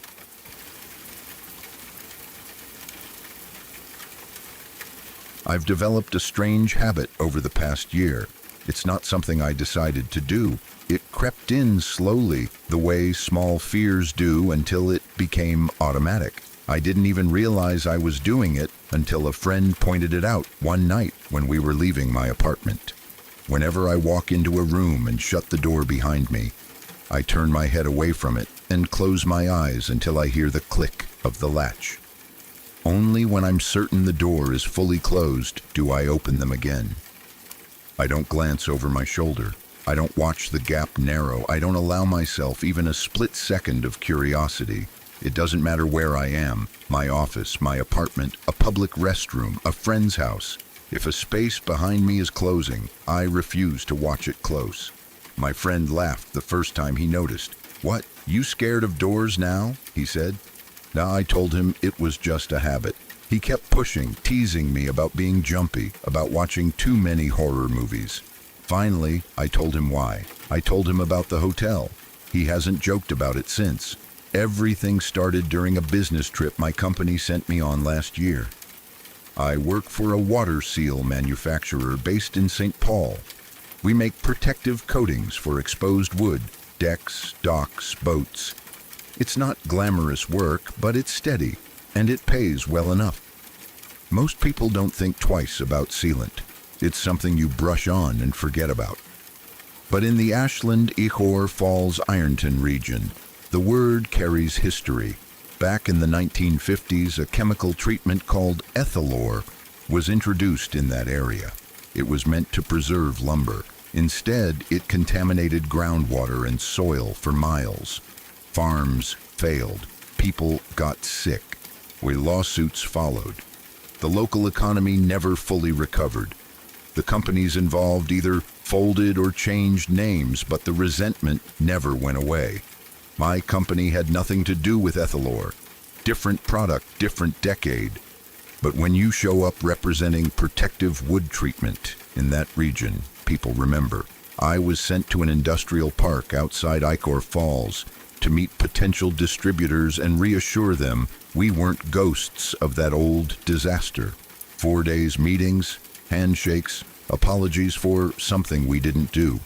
I've developed a strange habit over the past year. It's not something I decided to do. It crept in slowly, the way small fears do, until it became automatic. I didn't even realize I was doing it until a friend pointed it out one night when we were leaving my apartment. Whenever I walk into a room and shut the door behind me, I turn my head away from it and close my eyes until I hear the click of the latch. Only when I'm certain the door is fully closed do I open them again. I don't glance over my shoulder. I don't watch the gap narrow. I don't allow myself even a split second of curiosity. It doesn't matter where I am, my office, my apartment, a public restroom, a friend's house. If a space behind me is closing, I refuse to watch it close. My friend laughed the first time he noticed. "What, you scared of doors now?" he said. Now I told him it was just a habit. He kept pushing, teasing me about being jumpy, about watching too many horror movies. Finally, I told him why. I told him about the hotel. He hasn't joked about it since. Everything started during a business trip my company sent me on last year. I work for a water seal manufacturer based in St. Paul. We make protective coatings for exposed wood, decks, docks, boats. It's not glamorous work, but it's steady, and it pays well enough. Most people don't think twice about sealant. It's something you brush on and forget about. But in the Ashland, Ihor Falls, Ironton region, the word carries history. Back in the 1950s, a chemical treatment called ethylor was introduced in that area. It was meant to preserve lumber. Instead, it contaminated groundwater and soil for miles. Farms failed. People got sick. Lawsuits followed. The local economy never fully recovered. The companies involved either folded or changed names, but the resentment never went away. My company had nothing to do with ethylor. Different product, different decade. But when you show up representing protective wood treatment in that region, people remember. I was sent to an industrial park outside Ihor Falls to meet potential distributors and reassure them we weren't ghosts of that old disaster. 4 days meetings, handshakes, apologies for something we didn't do.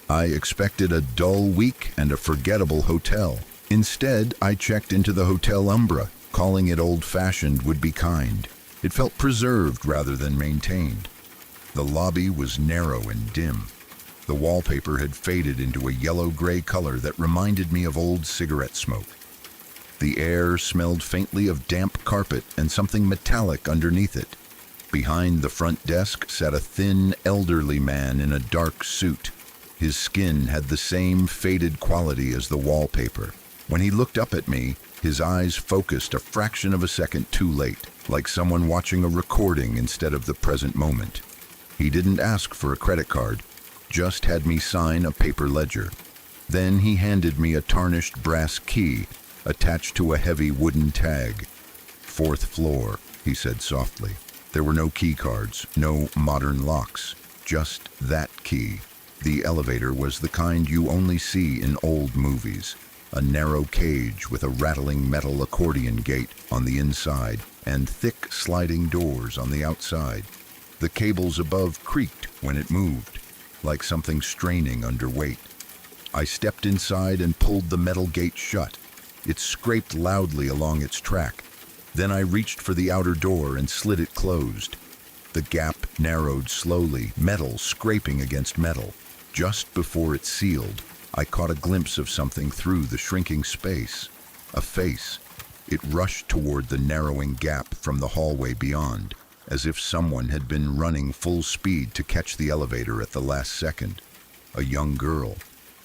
I expected a dull week and a forgettable hotel. Instead, I checked into the Hotel Umbra. Calling it old-fashioned would be kind. It felt preserved rather than maintained. The lobby was narrow and dim. The wallpaper had faded into a yellow-gray color that reminded me of old cigarette smoke. The air smelled faintly of damp carpet and something metallic underneath it. Behind the front desk sat a thin, elderly man in a dark suit. His skin had the same faded quality as the wallpaper. When he looked up at me, his eyes focused a fraction of a second too late, like someone watching a recording instead of the present moment. He didn't ask for a credit card, just had me sign a paper ledger. Then he handed me a tarnished brass key attached to a heavy wooden tag. "4th floor," he said softly. There were no key cards, no modern locks, just that key. The elevator was the kind you only see in old movies. A narrow cage with a rattling metal accordion gate on the inside and thick sliding doors on the outside. The cables above creaked when it moved, like something straining under weight. I stepped inside and pulled the metal gate shut. It scraped loudly along its track. Then I reached for the outer door and slid it closed. The gap narrowed slowly, metal scraping against metal. Just before it sealed, I caught a glimpse of something through the shrinking space. A face. It rushed toward the narrowing gap from the hallway beyond, as if someone had been running full speed to catch the elevator at the last second. A young girl.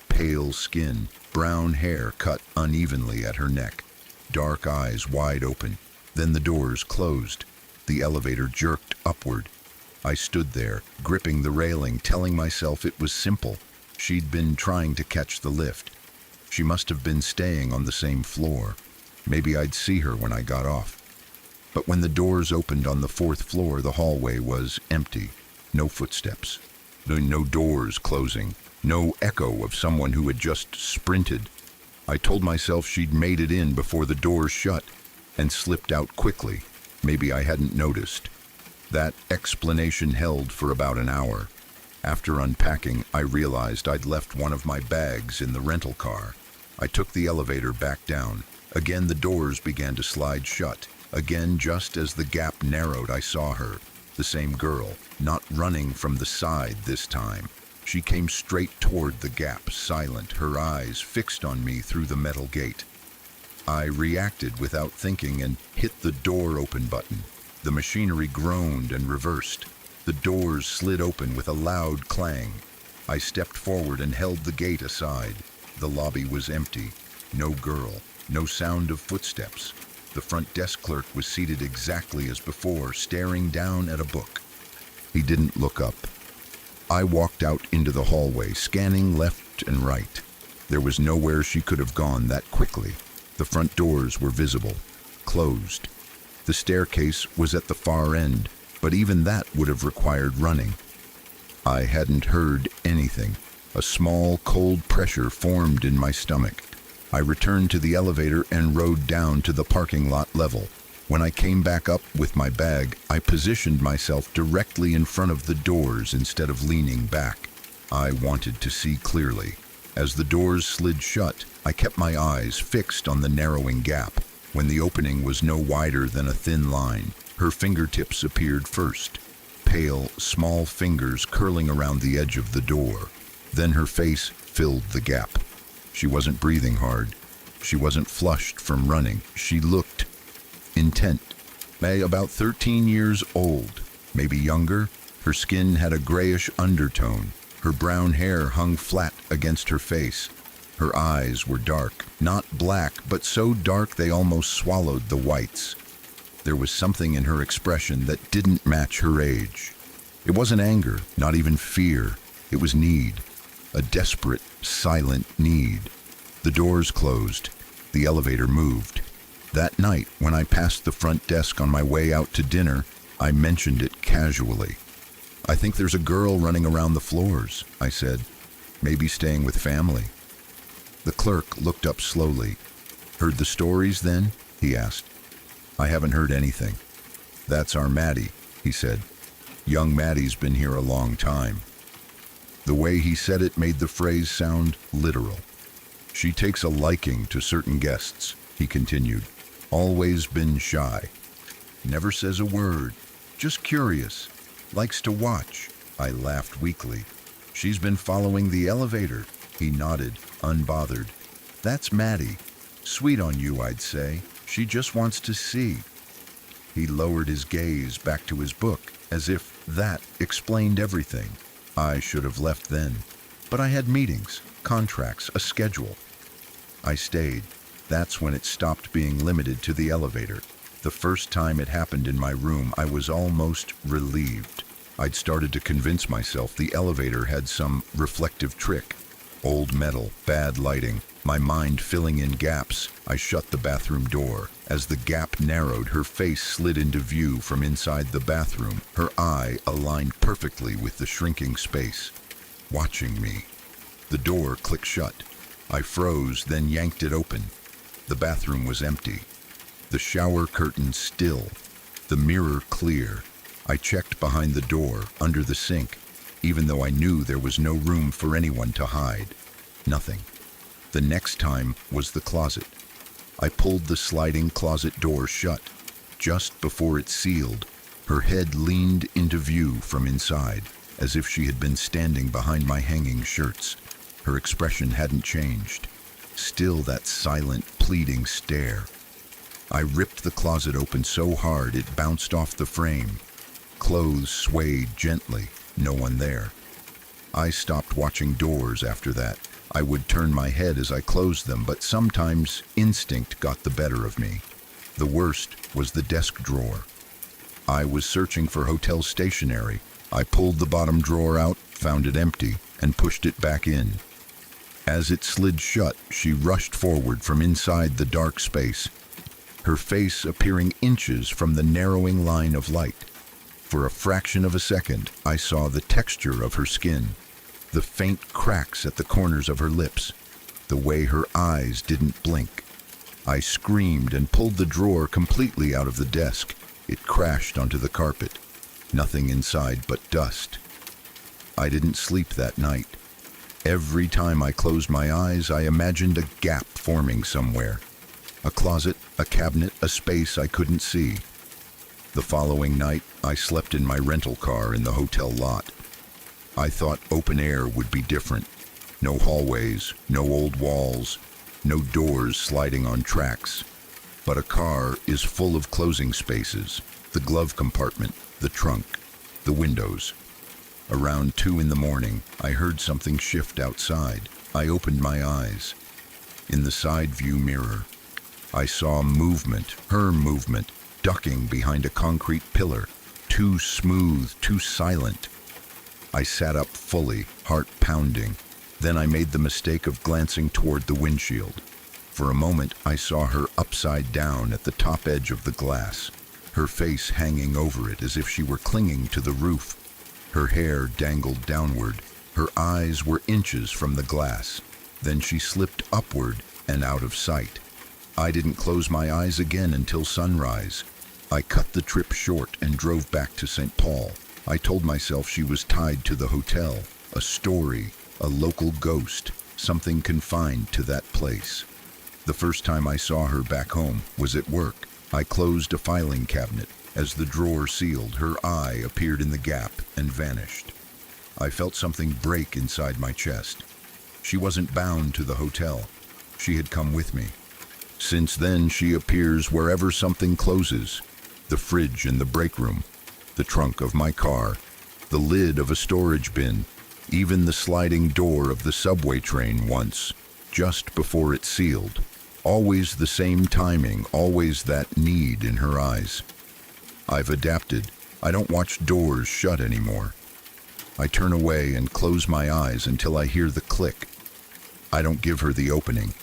Pale skin, brown hair cut unevenly at her neck, dark eyes wide open. Then the doors closed. The elevator jerked upward. I stood there, gripping the railing, telling myself it was simple. She'd been trying to catch the lift. She must have been staying on the same floor. Maybe I'd see her when I got off. But when the doors opened on the 4th floor, the hallway was empty. No footsteps. No doors closing. No echo of someone who had just sprinted. I told myself she'd made it in before the doors shut and slipped out quickly. Maybe I hadn't noticed. That explanation held for about an hour. After unpacking, I realized I'd left one of my bags in the rental car. I took the elevator back down. Again, the doors began to slide shut. Again, just as the gap narrowed, I saw her. The same girl, not running from the side this time. She came straight toward the gap, silent, her eyes fixed on me through the metal gate. I reacted without thinking and hit the door open button. The machinery groaned and reversed. The doors slid open with a loud clang. I stepped forward and held the gate aside. The lobby was empty. No girl, no sound of footsteps. The front desk clerk was seated exactly as before, staring down at a book. He didn't look up. I walked out into the hallway, scanning left and right. There was nowhere she could have gone that quickly. The front doors were visible, closed. The staircase was at the far end, but even that would have required running. I hadn't heard anything. A small, cold pressure formed in my stomach. I returned to the elevator and rode down to the parking lot level. When I came back up with my bag, I positioned myself directly in front of the doors instead of leaning back. I wanted to see clearly. As the doors slid shut, I kept my eyes fixed on the narrowing gap. When the opening was no wider than a thin line, her fingertips appeared first, pale, small fingers curling around the edge of the door. Then her face filled the gap. She wasn't breathing hard. She wasn't flushed from running. She looked intent. About 13 years old, maybe younger. Her skin had a grayish undertone. Her brown hair hung flat against her face. Her eyes were dark, not black, but so dark they almost swallowed the whites. There was something in her expression that didn't match her age. It wasn't anger, not even fear. It was need. A desperate, silent need. The doors closed. The elevator moved. That night, when I passed the front desk on my way out to dinner, I mentioned it casually. "I think there's a girl running around the floors," I said. "Maybe staying with family." The clerk looked up slowly. "Heard the stories then?" he asked. "I haven't heard anything." "That's our Maddie," he said. "Young Maddie's been here a long time." The way he said it made the phrase sound literal. "She takes a liking to certain guests," he continued. "Always been shy. Never says a word. Just curious. Likes to watch." I laughed weakly. "She's been following the elevator." He nodded, unbothered. "That's Maddie. Sweet on you, I'd say. She just wants to see." He lowered his gaze back to his book, as if that explained everything. I should have left then. But I had meetings, contracts, a schedule. I stayed. That's when it stopped being limited to the elevator. The first time it happened in my room, I was almost relieved. I'd started to convince myself the elevator had some reflective trick. Old metal, bad lighting, my mind filling in gaps. I shut the bathroom door. As the gap narrowed, her face slid into view from inside the bathroom, her eye aligned perfectly with the shrinking space, watching me. The door clicked shut. I froze, then yanked it open. The bathroom was empty. The shower curtain still. The mirror clear. I checked behind the door, under the sink, even though I knew there was no room for anyone to hide. Nothing. The next time was the closet. I pulled the sliding closet door shut. Just before it sealed, her head leaned into view from inside, as if she had been standing behind my hanging shirts. Her expression hadn't changed. Still that silent, pleading stare. I ripped the closet open so hard it bounced off the frame. Clothes swayed gently, no one there. I stopped watching doors after that. I would turn my head as I closed them, but sometimes instinct got the better of me. The worst was the desk drawer. I was searching for hotel stationery. I pulled the bottom drawer out, found it empty, and pushed it back in. As it slid shut, she rushed forward from inside the dark space, her face appearing inches from the narrowing line of light. For a fraction of a second, I saw the texture of her skin, the faint cracks at the corners of her lips, the way her eyes didn't blink. I screamed and pulled the drawer completely out of the desk. It crashed onto the carpet. Nothing inside but dust. I didn't sleep that night. Every time I closed my eyes, I imagined a gap forming somewhere. A closet, a cabinet, a space I couldn't see. The following night, I slept in my rental car in the hotel lot. I thought open air would be different. No hallways, no old walls, no doors sliding on tracks. But a car is full of closing spaces, the glove compartment, the trunk, the windows. Around 2 in the morning, I heard something shift outside. I opened my eyes. In the side view mirror, I saw movement, her movement, ducking behind a concrete pillar, too smooth, too silent. I sat up fully, heart pounding. Then I made the mistake of glancing toward the windshield. For a moment, I saw her upside down at the top edge of the glass, her face hanging over it as if she were clinging to the roof. Her hair dangled downward. Her eyes were inches from the glass. Then she slipped upward and out of sight. I didn't close my eyes again until sunrise. I cut the trip short and drove back to St. Paul. I told myself she was tied to the hotel, a story, a local ghost, something confined to that place. The first time I saw her back home was at work. I closed a filing cabinet. As the drawer sealed, her eye appeared in the gap and vanished. I felt something break inside my chest. She wasn't bound to the hotel. She had come with me. Since then, she appears wherever something closes. The fridge in the break room, the trunk of my car, the lid of a storage bin, even the sliding door of the subway train once, just before it sealed. Always the same timing, always that need in her eyes. I've adapted. I don't watch doors shut anymore. I turn away and close my eyes until I hear the click. I don't give her the opening.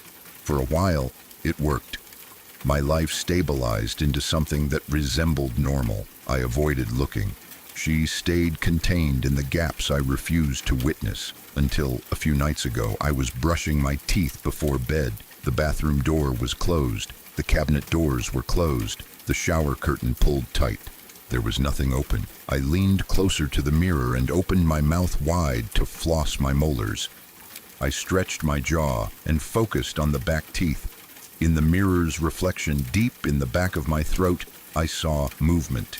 For a while, it worked. My life stabilized into something that resembled normal. I avoided looking. She stayed contained in the gaps I refused to witness, until a few nights ago I was brushing my teeth before bed. The bathroom door was closed. The cabinet doors were closed. The shower curtain pulled tight. There was nothing open. I leaned closer to the mirror and opened my mouth wide to floss my molars. I stretched my jaw and focused on the back teeth. In the mirror's reflection deep in the back of my throat, I saw movement.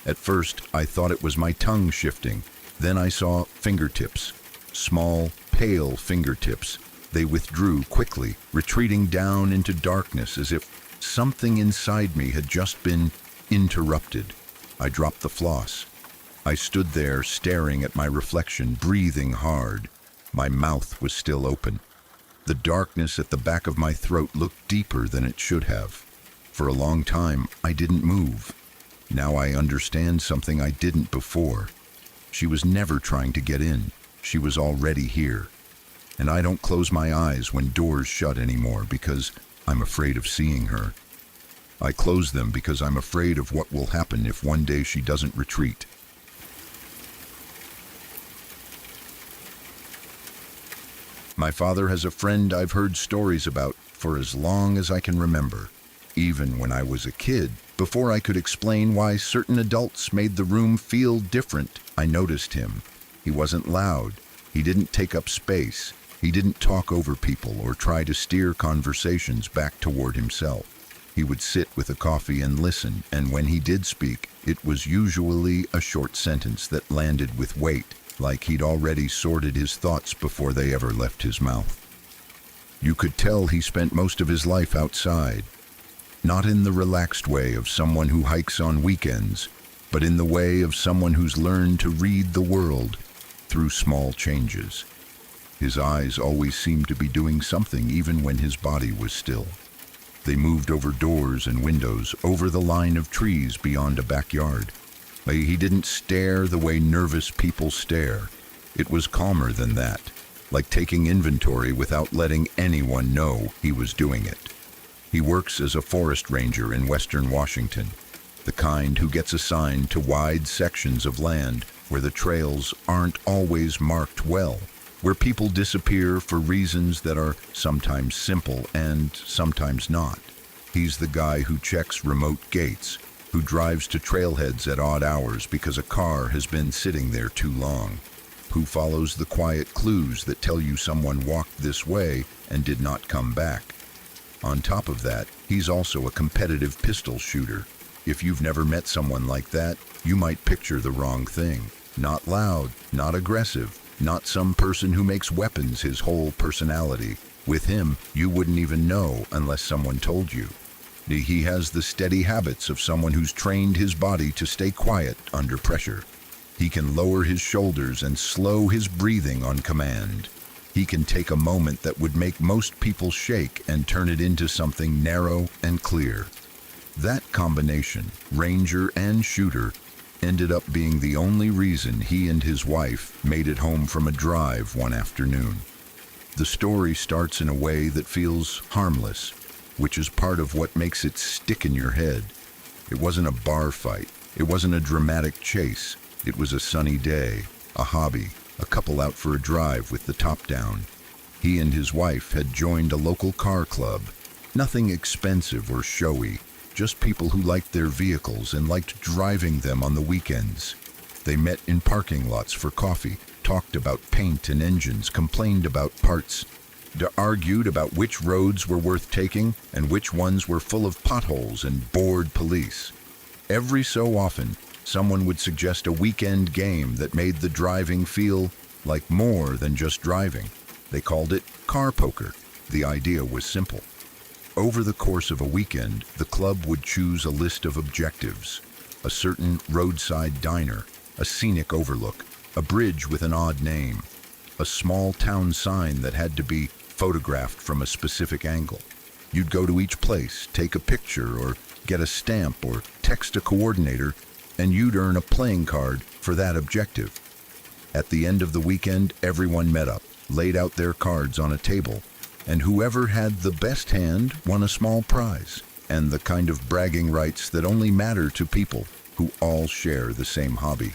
At first, I thought it was my tongue shifting. Then I saw fingertips. Small, pale fingertips. They withdrew quickly, retreating down into darkness as if something inside me had just been interrupted. I dropped the floss. I stood there staring at my reflection, breathing hard. My mouth was still open. The darkness at the back of my throat looked deeper than it should have. For a long time, I didn't move. Now I understand something I didn't before. She was never trying to get in. She was already here. And I don't close my eyes when doors shut anymore because I'm afraid of seeing her. I close them because I'm afraid of what will happen if one day she doesn't retreat. My father has a friend I've heard stories about for as long as I can remember. Even when I was a kid, before I could explain why certain adults made the room feel different, I noticed him. He wasn't loud. He didn't take up space. He didn't talk over people or try to steer conversations back toward himself. He would sit with a coffee and listen, and when he did speak, it was usually a short sentence that landed with weight, like he'd already sorted his thoughts before they ever left his mouth. You could tell he spent most of his life outside, not in the relaxed way of someone who hikes on weekends, but in the way of someone who's learned to read the world through small changes. His eyes always seemed to be doing something even when his body was still. They moved over doors and windows, over the line of trees beyond a backyard. He didn't stare the way nervous people stare. It was calmer than that, like taking inventory without letting anyone know he was doing it. He works as a forest ranger in western Washington, the kind who gets assigned to wide sections of land where the trails aren't always marked well, where people disappear for reasons that are sometimes simple and sometimes not. He's the guy who checks remote gates, who drives to trailheads at odd hours because a car has been sitting there too long, who follows the quiet clues that tell you someone walked this way and did not come back. On top of that, he's also a competitive pistol shooter. If you've never met someone like that, you might picture the wrong thing. Not loud, not aggressive, not some person who makes weapons his whole personality. With him, you wouldn't even know unless someone told you. He has the steady habits of someone who's trained his body to stay quiet under pressure. He can lower his shoulders and slow his breathing on command. He can take a moment that would make most people shake and turn it into something narrow and clear. That combination, ranger and shooter, ended up being the only reason he and his wife made it home from a drive one afternoon. The story starts in a way that feels harmless, which is part of what makes it stick in your head. It wasn't a bar fight. It wasn't a dramatic chase. It was a sunny day, a hobby, a couple out for a drive with the top down. He and his wife had joined a local car club. Nothing expensive or showy, just people who liked their vehicles and liked driving them on the weekends. They met in parking lots for coffee, talked about paint and engines, complained about parts, argued about which roads were worth taking and which ones were full of potholes and bored police. Every so often, someone would suggest a weekend game that made the driving feel like more than just driving. They called it car poker. The idea was simple. Over the course of a weekend, the club would choose a list of objectives: a certain roadside diner, a scenic overlook, a bridge with an odd name, a small town sign that had to be photographed from a specific angle. You'd go to each place, take a picture, or get a stamp, or text a coordinator, and you'd earn a playing card for that objective. At the end of the weekend, everyone met up, laid out their cards on a table, and whoever had the best hand won a small prize, and the kind of bragging rights that only matter to people who all share the same hobby.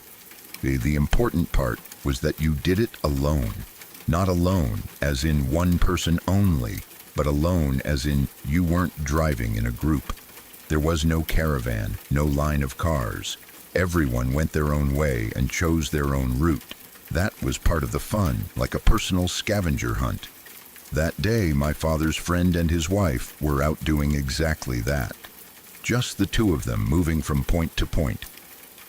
The important part was that you did it alone. Not alone as in one person only, but alone as in you weren't driving in a group. There was no caravan, no line of cars. Everyone went their own way and chose their own route. That was part of the fun, like a personal scavenger hunt. That day, my father's friend and his wife were out doing exactly that. Just the two of them moving from point to point,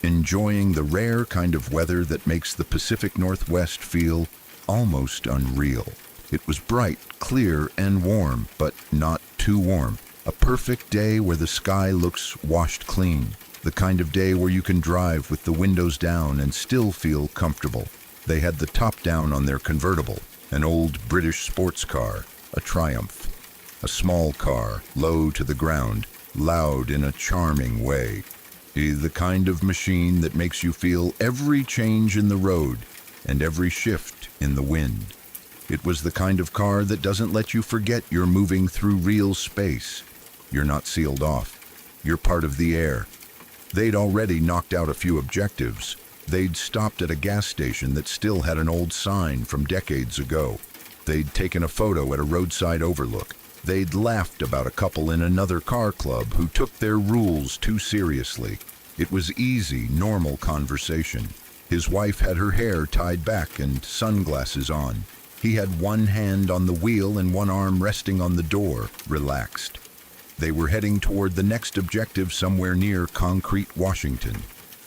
enjoying the rare kind of weather that makes the Pacific Northwest feel almost unreal. It was bright, clear, and warm, but not too warm. A perfect day where the sky looks washed clean. The kind of day where you can drive with the windows down and still feel comfortable. They had the top down on their convertible, an old British sports car, a Triumph. A small car, low to the ground, loud in a charming way. The kind of machine that makes you feel every change in the road and every shift in the wind. It was the kind of car that doesn't let you forget you're moving through real space. You're not sealed off. You're part of the air. They'd already knocked out a few objectives. They'd stopped at a gas station that still had an old sign from decades ago. They'd taken a photo at a roadside overlook. They'd laughed about a couple in another car club who took their rules too seriously. It was easy, normal conversation. His wife had her hair tied back and sunglasses on. He had one hand on the wheel and one arm resting on the door, relaxed. They were heading toward the next objective somewhere near Concrete, Washington.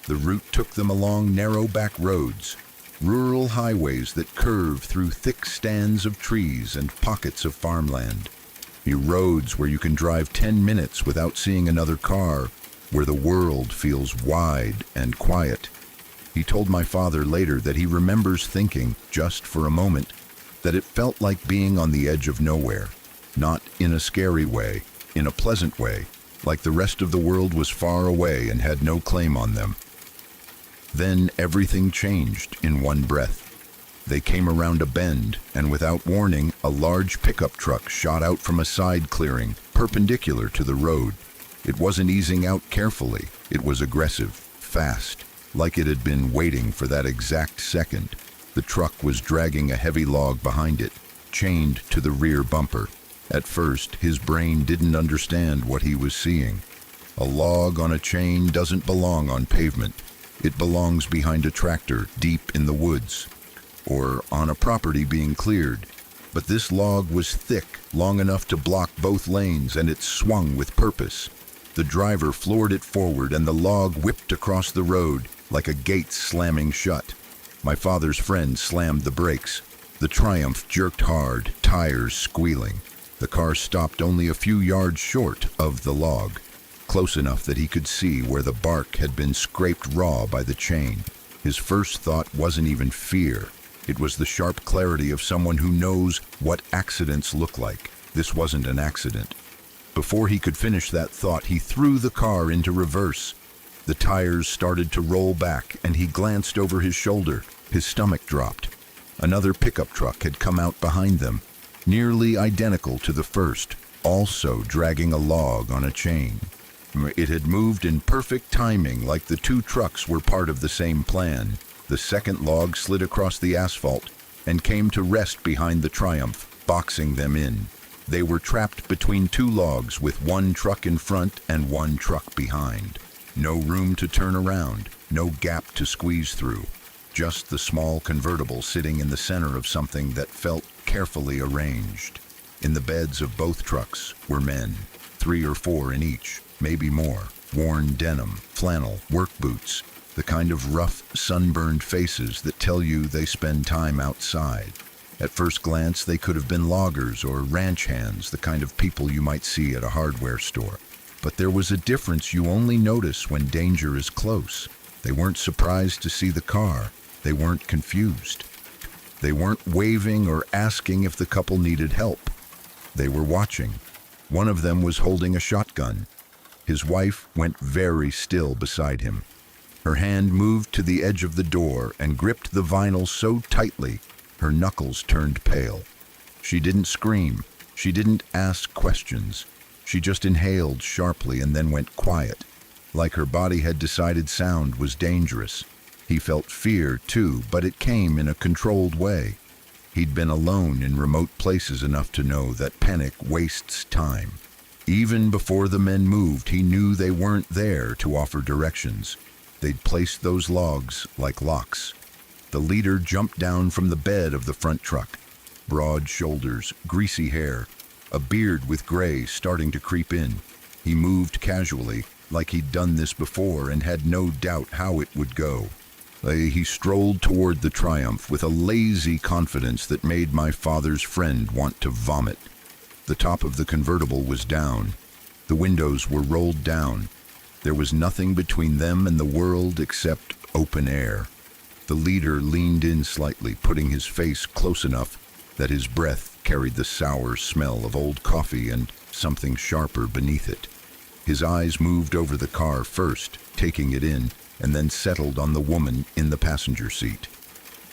The route took them along narrow back roads, rural highways that curve through thick stands of trees and pockets of farmland. Roads where you can drive 10 minutes without seeing another car, where the world feels wide and quiet. He told my father later that he remembers thinking, just for a moment, that it felt like being on the edge of nowhere, not in a scary way, in a pleasant way, like the rest of the world was far away and had no claim on them. Then everything changed in one breath. They came around a bend, and without warning, a large pickup truck shot out from a side clearing, perpendicular to the road. It wasn't easing out carefully. It was aggressive, fast, like it had been waiting for that exact second. The truck was dragging a heavy log behind it, chained to the rear bumper. At first, his brain didn't understand what he was seeing. A log on a chain doesn't belong on pavement. It belongs behind a tractor deep in the woods, or on a property being cleared. But this log was thick, long enough to block both lanes, and it swung with purpose. The driver floored it forward, and the log whipped across the road like a gate slamming shut. My father's friend slammed the brakes. The Triumph jerked hard, tires squealing. The car stopped only a few yards short of the log, close enough that he could see where the bark had been scraped raw by the chain. His first thought wasn't even fear. It was the sharp clarity of someone who knows what accidents look like. This wasn't an accident. Before he could finish that thought, he threw the car into reverse. The tires started to roll back, and he glanced over his shoulder. His stomach dropped. Another pickup truck had come out behind them, nearly identical to the first, also dragging a log on a chain. It had moved in perfect timing, like the two trucks were part of the same plan. The second log slid across the asphalt and came to rest behind the Triumph, boxing them in. They were trapped between two logs with one truck in front and one truck behind. No room to turn around, no gap to squeeze through. Just the small convertible sitting in the center of something that felt carefully arranged. In the beds of both trucks were men, 3 or 4 in each, maybe more, worn denim, flannel, work boots, the kind of rough, sunburned faces that tell you they spend time outside. At first glance, they could have been loggers or ranch hands, the kind of people you might see at a hardware store. But there was a difference you only notice when danger is close. They weren't surprised to see the car. They weren't confused. They weren't waving or asking if the couple needed help. They were watching. One of them was holding a shotgun. His wife went very still beside him. Her hand moved to the edge of the door and gripped the vinyl so tightly, her knuckles turned pale. She didn't scream. She didn't ask questions. She just inhaled sharply and then went quiet, like her body had decided sound was dangerous. He felt fear, too, but it came in a controlled way. He'd been alone in remote places enough to know that panic wastes time. Even before the men moved, he knew they weren't there to offer directions. They'd placed those logs like locks. The leader jumped down from the bed of the front truck. Broad shoulders, greasy hair, a beard with gray starting to creep in. He moved casually, like he'd done this before and had no doubt how it would go. He strolled toward the Triumph with a lazy confidence that made my father's friend want to vomit. The top of the convertible was down. The windows were rolled down. There was nothing between them and the world except open air. The leader leaned in slightly, putting his face close enough that his breath carried the sour smell of old coffee and something sharper beneath it. His eyes moved over the car first, taking it in, and then settled on the woman in the passenger seat.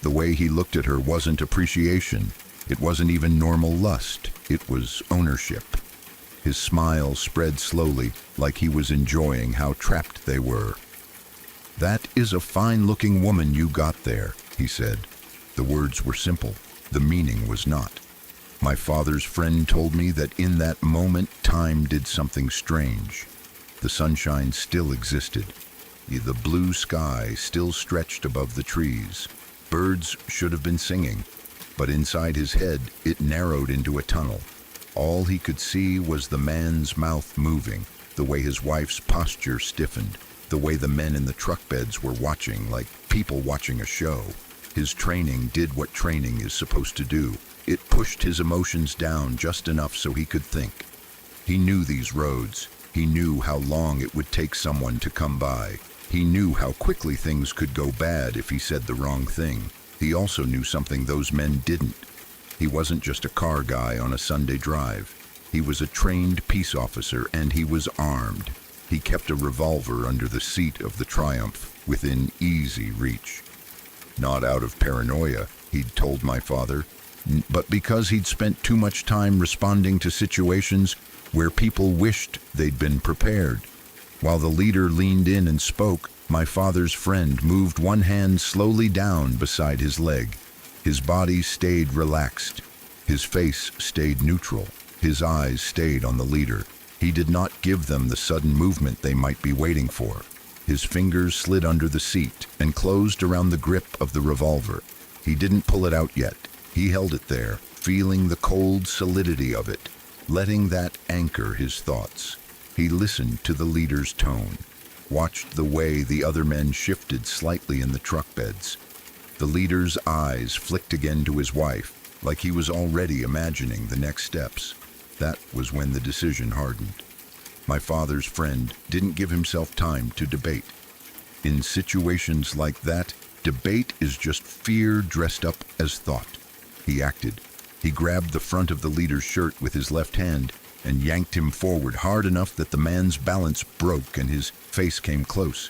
The way he looked at her wasn't appreciation. It wasn't even normal lust. It was ownership. His smile spread slowly, like he was enjoying how trapped they were. "That is a fine-looking woman you got there," he said. The words were simple. The meaning was not. My father's friend told me that in that moment, time did something strange. The sunshine still existed. The blue sky still stretched above the trees. Birds should have been singing, but inside his head, it narrowed into a tunnel. All he could see was the man's mouth moving, the way his wife's posture stiffened, the way the men in the truck beds were watching, like people watching a show. His training did what training is supposed to do. It pushed his emotions down just enough so he could think. He knew these roads. He knew how long it would take someone to come by. He knew how quickly things could go bad if he said the wrong thing. He also knew something those men didn't. He wasn't just a car guy on a Sunday drive. He was a trained peace officer, and he was armed. He kept a revolver under the seat of the Triumph, within easy reach. Not out of paranoia, he'd told my father, but because he'd spent too much time responding to situations where people wished they'd been prepared. While the leader leaned in and spoke, my father's friend moved one hand slowly down beside his leg. His body stayed relaxed. His face stayed neutral. His eyes stayed on the leader. He did not give them the sudden movement they might be waiting for. His fingers slid under the seat and closed around the grip of the revolver. He didn't pull it out yet. He held it there, feeling the cold solidity of it, letting that anchor his thoughts. He listened to the leader's tone, watched the way the other men shifted slightly in the truck beds. The leader's eyes flicked again to his wife, like he was already imagining the next steps. That was when the decision hardened. My father's friend didn't give himself time to debate. In situations like that, debate is just fear dressed up as thought. He acted. He grabbed the front of the leader's shirt with his left hand and yanked him forward hard enough that the man's balance broke and his face came close.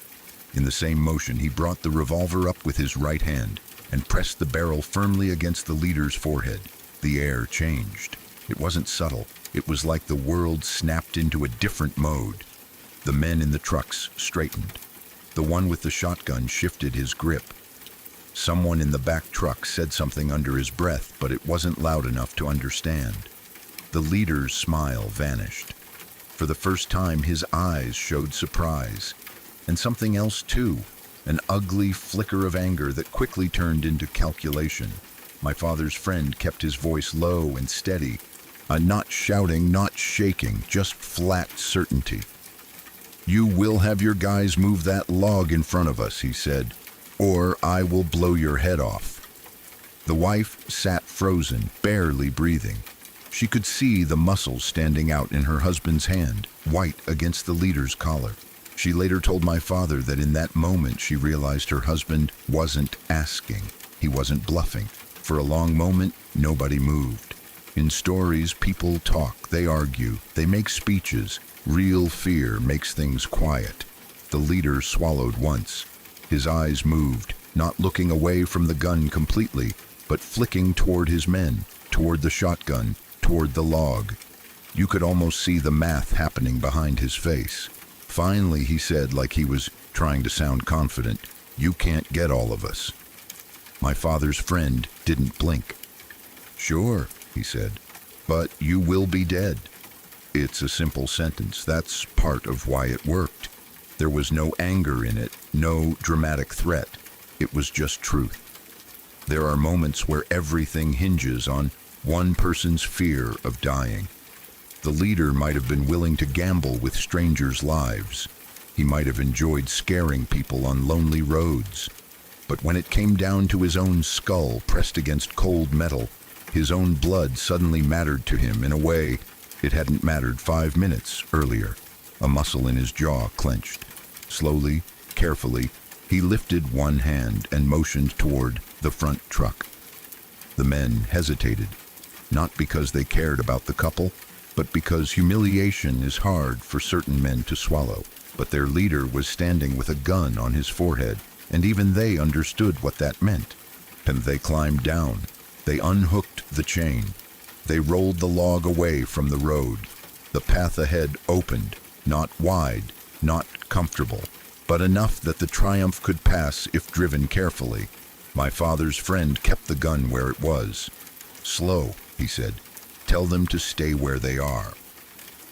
In the same motion, he brought the revolver up with his right hand and pressed the barrel firmly against the leader's forehead. The air changed. It wasn't subtle. It was like the world snapped into a different mode. The men in the trucks straightened. The one with the shotgun shifted his grip. Someone in the back truck said something under his breath, but it wasn't loud enough to understand. The leader's smile vanished. For the first time, his eyes showed surprise. And something else too, an ugly flicker of anger that quickly turned into calculation. My father's friend kept his voice low and steady, not shouting, not shaking, just flat certainty. "You will have your guys move that log in front of us," he said, "or I will blow your head off." The wife sat frozen, barely breathing. She could see the muscles standing out in her husband's hand, white against the leader's collar. She later told my father that in that moment she realized her husband wasn't asking. He wasn't bluffing. For a long moment, nobody moved. In stories, people talk, they argue, they make speeches. Real fear makes things quiet. The leader swallowed once. His eyes moved, not looking away from the gun completely, but flicking toward his men, toward the shotgun, toward the log. You could almost see the math happening behind his face. Finally, he said, like he was trying to sound confident, "You can't get all of us." My father's friend didn't blink. "Sure," he said, "but you will be dead." It's a simple sentence. That's part of why it worked. There was no anger in it, no dramatic threat. It was just truth. There are moments where everything hinges on one person's fear of dying. The leader might have been willing to gamble with strangers' lives. He might have enjoyed scaring people on lonely roads. But when it came down to his own skull pressed against cold metal, his own blood suddenly mattered to him in a way it hadn't mattered 5 minutes earlier. A muscle in his jaw clenched. Slowly, carefully, he lifted one hand and motioned toward the front truck. The men hesitated, not because they cared about the couple, but because humiliation is hard for certain men to swallow. But their leader was standing with a gun on his forehead, and even they understood what that meant. And they climbed down. They unhooked the chain. They rolled the log away from the road. The path ahead opened, not wide, not comfortable, but enough that the Triumph could pass if driven carefully. My father's friend kept the gun where it was. "Slow," he said. "Tell them to stay where they are."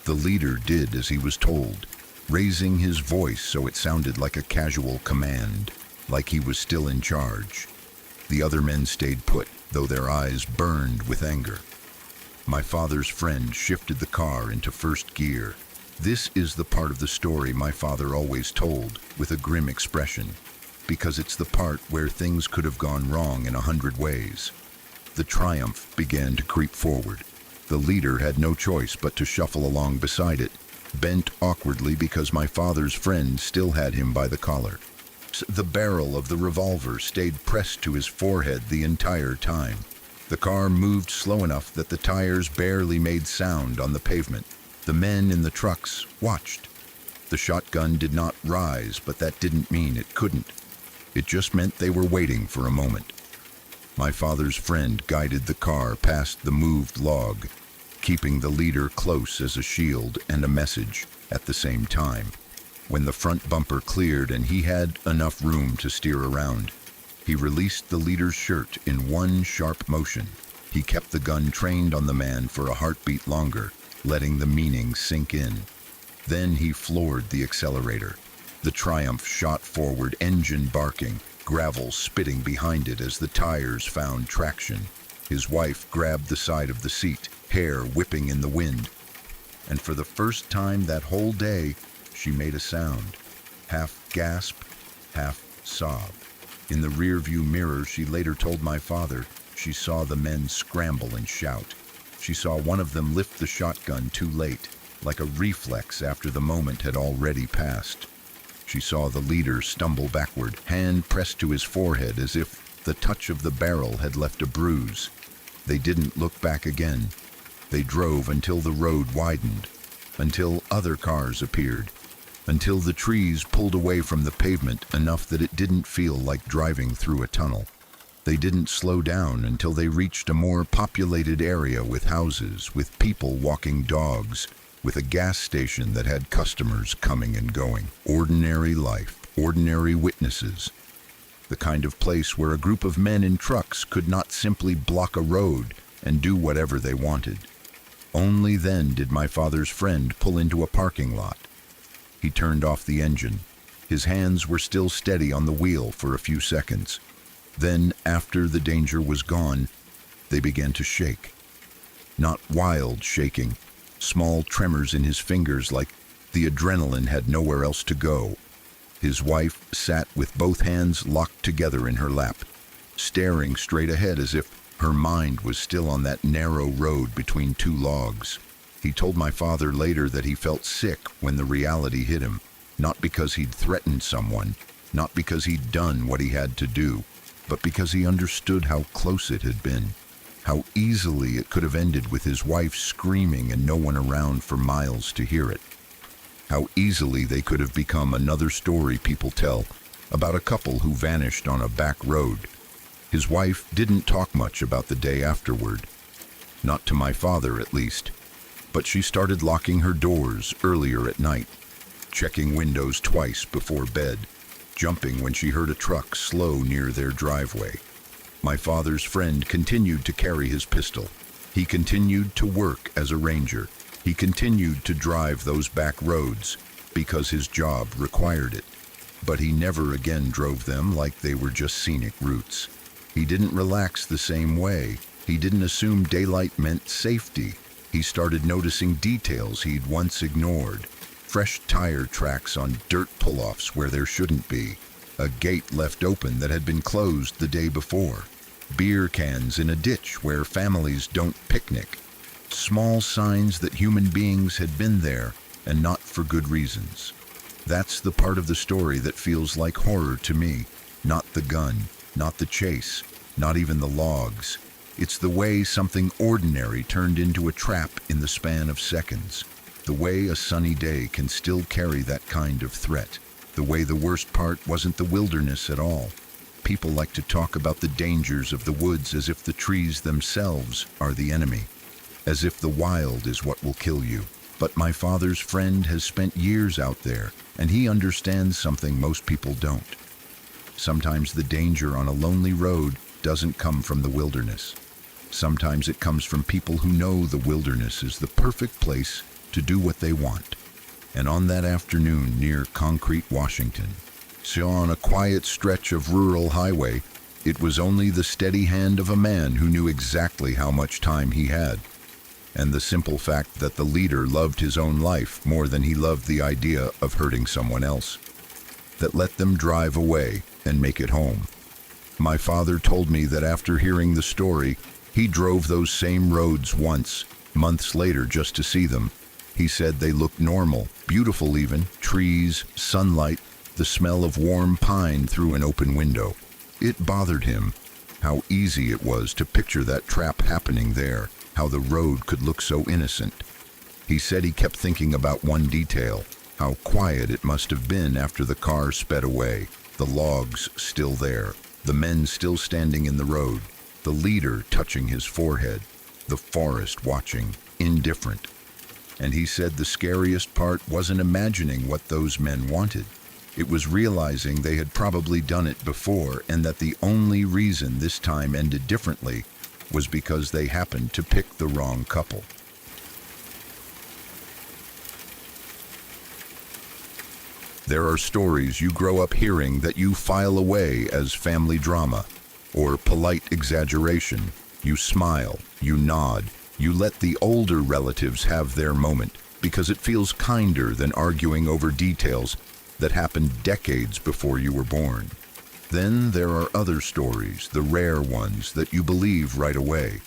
The leader did as he was told, raising his voice so it sounded like a casual command, like he was still in charge. The other men stayed put, though their eyes burned with anger. My father's friend shifted the car into first gear. This is the part of the story my father always told, with a grim expression, because it's the part where things could have gone wrong in 100 ways. The Triumph began to creep forward. The leader had no choice but to shuffle along beside it, bent awkwardly because my father's friend still had him by the collar. The barrel of the revolver stayed pressed to his forehead the entire time. The car moved slow enough that the tires barely made sound on the pavement. The men in the trucks watched. The shotgun did not rise, but that didn't mean it couldn't. It just meant they were waiting for a moment. My father's friend guided the car past the moved log, keeping the leader close as a shield and a message at the same time. When the front bumper cleared and he had enough room to steer around, he released the leader's shirt in one sharp motion. He kept the gun trained on the man for a heartbeat longer, letting the meaning sink in. Then he floored the accelerator. The Triumph shot forward, engine barking, gravel spitting behind it as the tires found traction. His wife grabbed the side of the seat, hair whipping in the wind. And for the first time that whole day, she made a sound, half gasp, half sob. In the rearview mirror, she later told my father she saw the men scramble and shout. She saw one of them lift the shotgun too late, like a reflex after the moment had already passed. She saw the leader stumble backward, hand pressed to his forehead as if the touch of the barrel had left a bruise. They didn't look back again. They drove until the road widened, until other cars appeared, until the trees pulled away from the pavement enough that it didn't feel like driving through a tunnel. They didn't slow down until they reached a more populated area with houses, with people walking dogs, with a gas station that had customers coming and going. Ordinary life, ordinary witnesses. The kind of place where a group of men in trucks could not simply block a road and do whatever they wanted. Only then did my father's friend pull into a parking lot. He turned off the engine. His hands were still steady on the wheel for a few seconds. Then, after the danger was gone, they began to shake. Not wild shaking, small tremors in his fingers like the adrenaline had nowhere else to go. His wife sat with both hands locked together in her lap, staring straight ahead as if her mind was still on that narrow road between two logs. He told my father later that he felt sick when the reality hit him, not because he'd threatened someone, not because he'd done what he had to do, but because he understood how close it had been, how easily it could have ended with his wife screaming and no one around for miles to hear it. How easily they could have become another story people tell about a couple who vanished on a back road. His wife didn't talk much about the day afterward, not to my father at least, but she started locking her doors earlier at night, checking windows twice before bed, jumping when she heard a truck slow near their driveway. My father's friend continued to carry his pistol. He continued to work as a ranger. He continued to drive those back roads because his job required it. But he never again drove them like they were just scenic routes. He didn't relax the same way. He didn't assume daylight meant safety. He started noticing details he'd once ignored. Fresh tire tracks on dirt pull-offs where there shouldn't be. A gate left open that had been closed the day before. Beer cans in a ditch where families don't picnic. Small signs that human beings had been there, and not for good reasons. That's the part of the story that feels like horror to me. Not the gun, not the chase, not even the logs. It's the way something ordinary turned into a trap in the span of seconds. The way a sunny day can still carry that kind of threat. The way the worst part wasn't the wilderness at all. People like to talk about the dangers of the woods as if the trees themselves are the enemy, as if the wild is what will kill you. But my father's friend has spent years out there, and he understands something most people don't. Sometimes the danger on a lonely road doesn't come from the wilderness. Sometimes it comes from people who know the wilderness is the perfect place to do what they want. And on that afternoon near Concrete, Washington, so on a quiet stretch of rural highway, it was only the steady hand of a man who knew exactly how much time he had, and the simple fact that the leader loved his own life more than he loved the idea of hurting someone else, that let them drive away and make it home. My father told me that after hearing the story, he drove those same roads once, months later, just to see them. He said they looked normal, beautiful even, trees, sunlight, the smell of warm pine through an open window. It bothered him how easy it was to picture that trap happening there, how the road could look so innocent. He said he kept thinking about one detail, how quiet it must have been after the car sped away, the logs still there, the men still standing in the road, the leader touching his forehead, the forest watching, indifferent. And he said the scariest part wasn't imagining what those men wanted. It was realizing they had probably done it before, and that the only reason this time ended differently was because they happened to pick the wrong couple. There are stories you grow up hearing that you file away as family drama or polite exaggeration. You smile, you nod, you let the older relatives have their moment because it feels kinder than arguing over details that happened decades before you were born. Then there are other stories, the rare ones that you believe right away.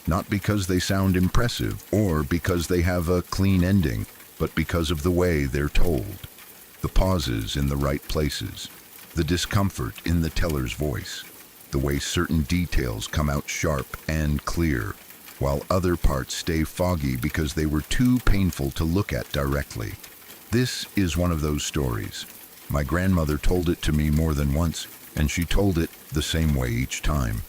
Not because they sound impressive or because they have a clean ending, but because of the way they're told. The pauses in the right places, the discomfort in the teller's voice, the way certain details come out sharp and clear, while other parts stay foggy because they were too painful to look at directly. This is one of those stories. My grandmother told it to me more than once, and she told it the same way each time.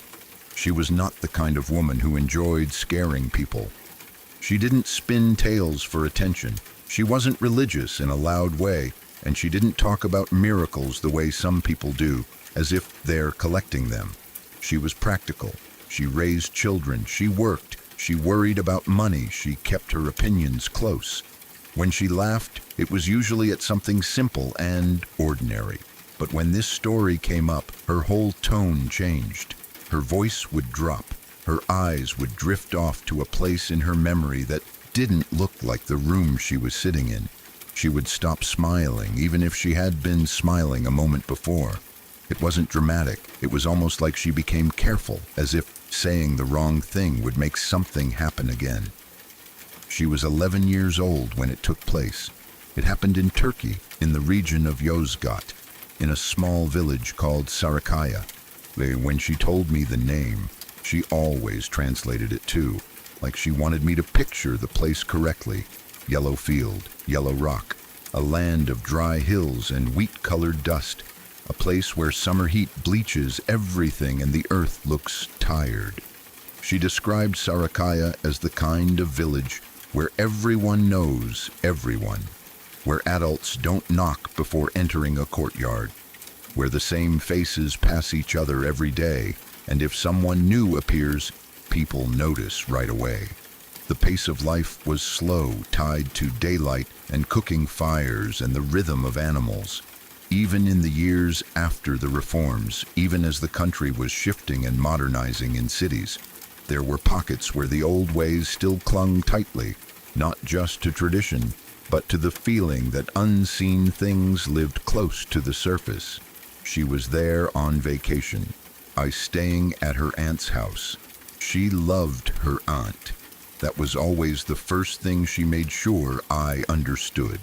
She was not the kind of woman who enjoyed scaring people. She didn't spin tales for attention. She wasn't religious in a loud way, and she didn't talk about miracles the way some people do, as if they're collecting them. She was practical. She raised children. She worked. She worried about money. She kept her opinions close. When she laughed, it was usually at something simple and ordinary. But when this story came up, her whole tone changed. Her voice would drop. Her eyes would drift off to a place in her memory that didn't look like the room she was sitting in. She would stop smiling, even if she had been smiling a moment before. It wasn't dramatic. It was almost like she became careful, as if saying the wrong thing would make something happen again. She was 11 years old when it took place. It happened in Turkey, in the region of Yozgat, in a small village called Sarakaya. When she told me the name, she always translated it too, like she wanted me to picture the place correctly. Yellow field, yellow rock, a land of dry hills and wheat-colored dust, a place where summer heat bleaches everything and the earth looks tired. She described Sarakaya as the kind of village where everyone knows everyone, where adults don't knock before entering a courtyard, where the same faces pass each other every day, and if someone new appears, people notice right away. The pace of life was slow, tied to daylight and cooking fires and the rhythm of animals. Even in the years after the reforms, even as the country was shifting and modernizing in cities, there were pockets where the old ways still clung tightly, not just to tradition, but to the feeling that unseen things lived close to the surface. She was there on vacation, I staying at her aunt's house. She loved her aunt. That was always the first thing she made sure I understood.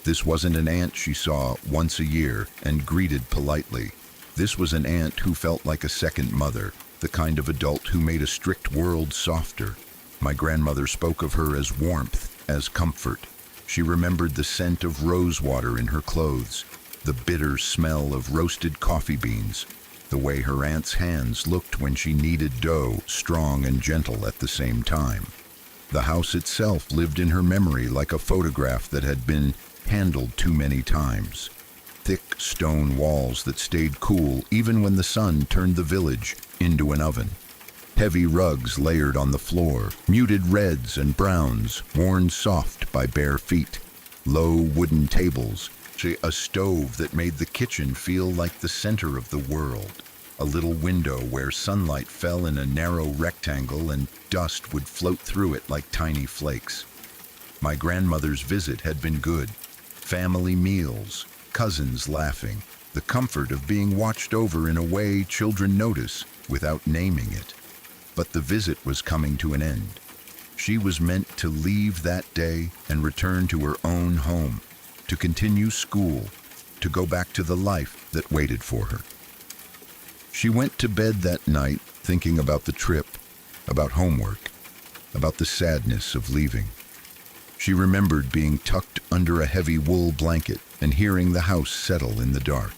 This wasn't an aunt she saw once a year and greeted politely. This was an aunt who felt like a second mother, the kind of adult who made a strict world softer. My grandmother spoke of her as warmth, as comfort. She remembered the scent of rose water in her clothes, the bitter smell of roasted coffee beans, the way her aunt's hands looked when she kneaded dough, strong and gentle at the same time. The house itself lived in her memory like a photograph that had been handled too many times. Thick stone walls that stayed cool even when the sun turned the village into an oven. Heavy rugs layered on the floor, muted reds and browns worn soft by bare feet. Low wooden tables, a stove that made the kitchen feel like the center of the world. A little window where sunlight fell in a narrow rectangle and dust would float through it like tiny flakes. My grandmother's visit had been good. Family meals, cousins laughing, the comfort of being watched over in a way children notice without naming it. But the visit was coming to an end. She was meant to leave that day and return to her own home, to continue school, to go back to the life that waited for her. She went to bed that night thinking about the trip, about homework, about the sadness of leaving. She remembered being tucked under a heavy wool blanket and hearing the house settle in the dark.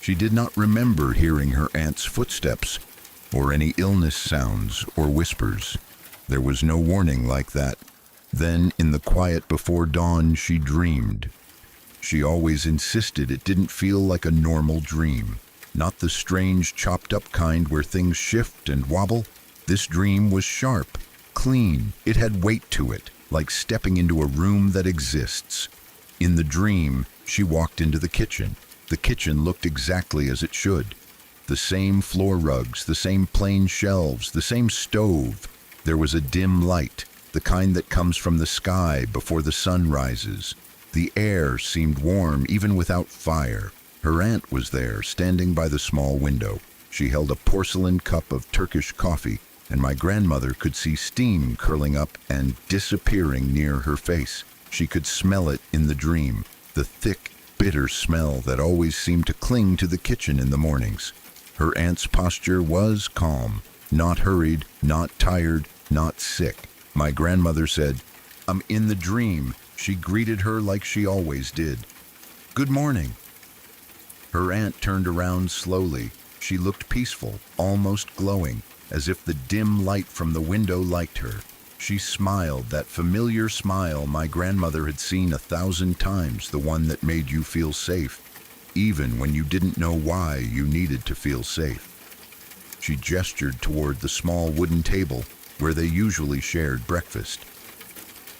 She did not remember hearing her aunt's footsteps or any illness sounds or whispers. There was no warning like that. Then, in the quiet before dawn, she dreamed. She always insisted it didn't feel like a normal dream. Not the strange, chopped-up kind where things shift and wobble. This dream was sharp, clean. It had weight to it, like stepping into a room that exists. In the dream, she walked into the kitchen. The kitchen looked exactly as it should. The same floor rugs, the same plain shelves, the same stove. There was a dim light, the kind that comes from the sky before the sun rises. The air seemed warm even without fire. Her aunt was there, standing by the small window. She held a porcelain cup of Turkish coffee, and my grandmother could see steam curling up and disappearing near her face. She could smell it in the dream, the thick, bitter smell that always seemed to cling to the kitchen in the mornings. Her aunt's posture was calm, not hurried, not tired, not sick. My grandmother said, "I'm in the dream." She greeted her like she always did. "Good morning." Her aunt turned around slowly. She looked peaceful, almost glowing, as if the dim light from the window liked her. She smiled, that familiar smile my grandmother had seen 1,000 times, the one that made you feel safe, even when you didn't know why you needed to feel safe. She gestured toward the small wooden table where they usually shared breakfast.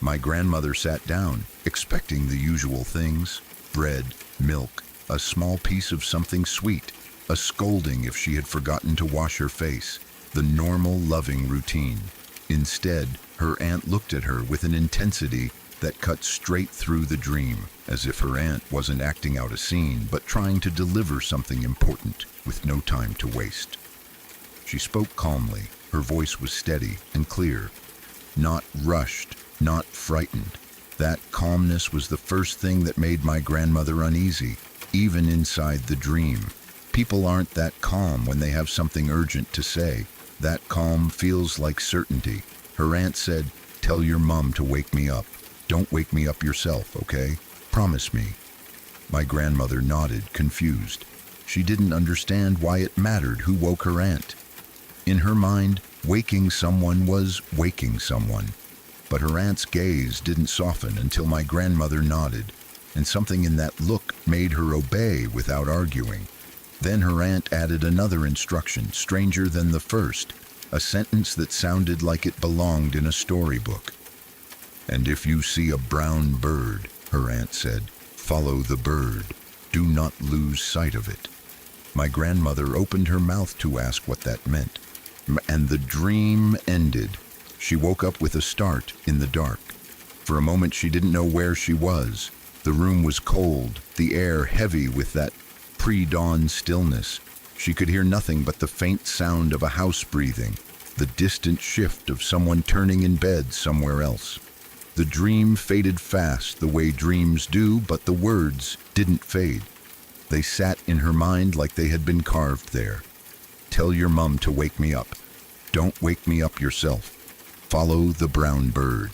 My grandmother sat down, expecting the usual things: bread, milk, a small piece of something sweet, a scolding if she had forgotten to wash her face, the normal loving routine. Instead, her aunt looked at her with an intensity that cut straight through the dream, as if her aunt wasn't acting out a scene, but trying to deliver something important with no time to waste. She spoke calmly. Her voice was steady and clear, not rushed, not frightened. That calmness was the first thing that made my grandmother uneasy, even inside the dream. People aren't that calm when they have something urgent to say. That calm feels like certainty. Her aunt said, "Tell your mom to wake me up. Don't wake me up yourself, okay? Promise me." My grandmother nodded, confused. She didn't understand why it mattered who woke her aunt. In her mind, waking someone was waking someone. But her aunt's gaze didn't soften until my grandmother nodded, and something in that look made her obey without arguing. Then her aunt added another instruction, stranger than the first, a sentence that sounded like it belonged in a storybook. "And if you see a brown bird," her aunt said, "follow the bird. Do not lose sight of it." My grandmother opened her mouth to ask what that meant, and the dream ended. She woke up with a start in the dark. For a moment she didn't know where she was. The room was cold, the air heavy with that pre-dawn stillness. She could hear nothing but the faint sound of a house breathing, the distant shift of someone turning in bed somewhere else. The dream faded fast, the way dreams do, but the words didn't fade. They sat in her mind like they had been carved there. "Tell your mum to wake me up. Don't wake me up yourself. Follow the brown bird."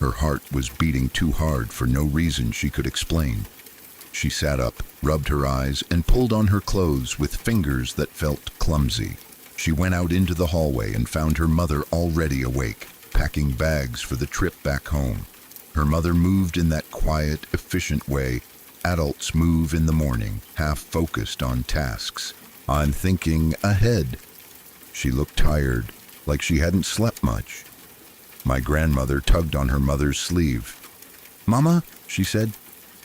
Her heart was beating too hard for no reason she could explain. She sat up, rubbed her eyes, and pulled on her clothes with fingers that felt clumsy. She went out into the hallway and found her mother already awake, packing bags for the trip back home. Her mother moved in that quiet, efficient way adults move in the morning, half focused on tasks, on thinking ahead. She looked tired, like she hadn't slept much. My grandmother tugged on her mother's sleeve. "Mama," she said,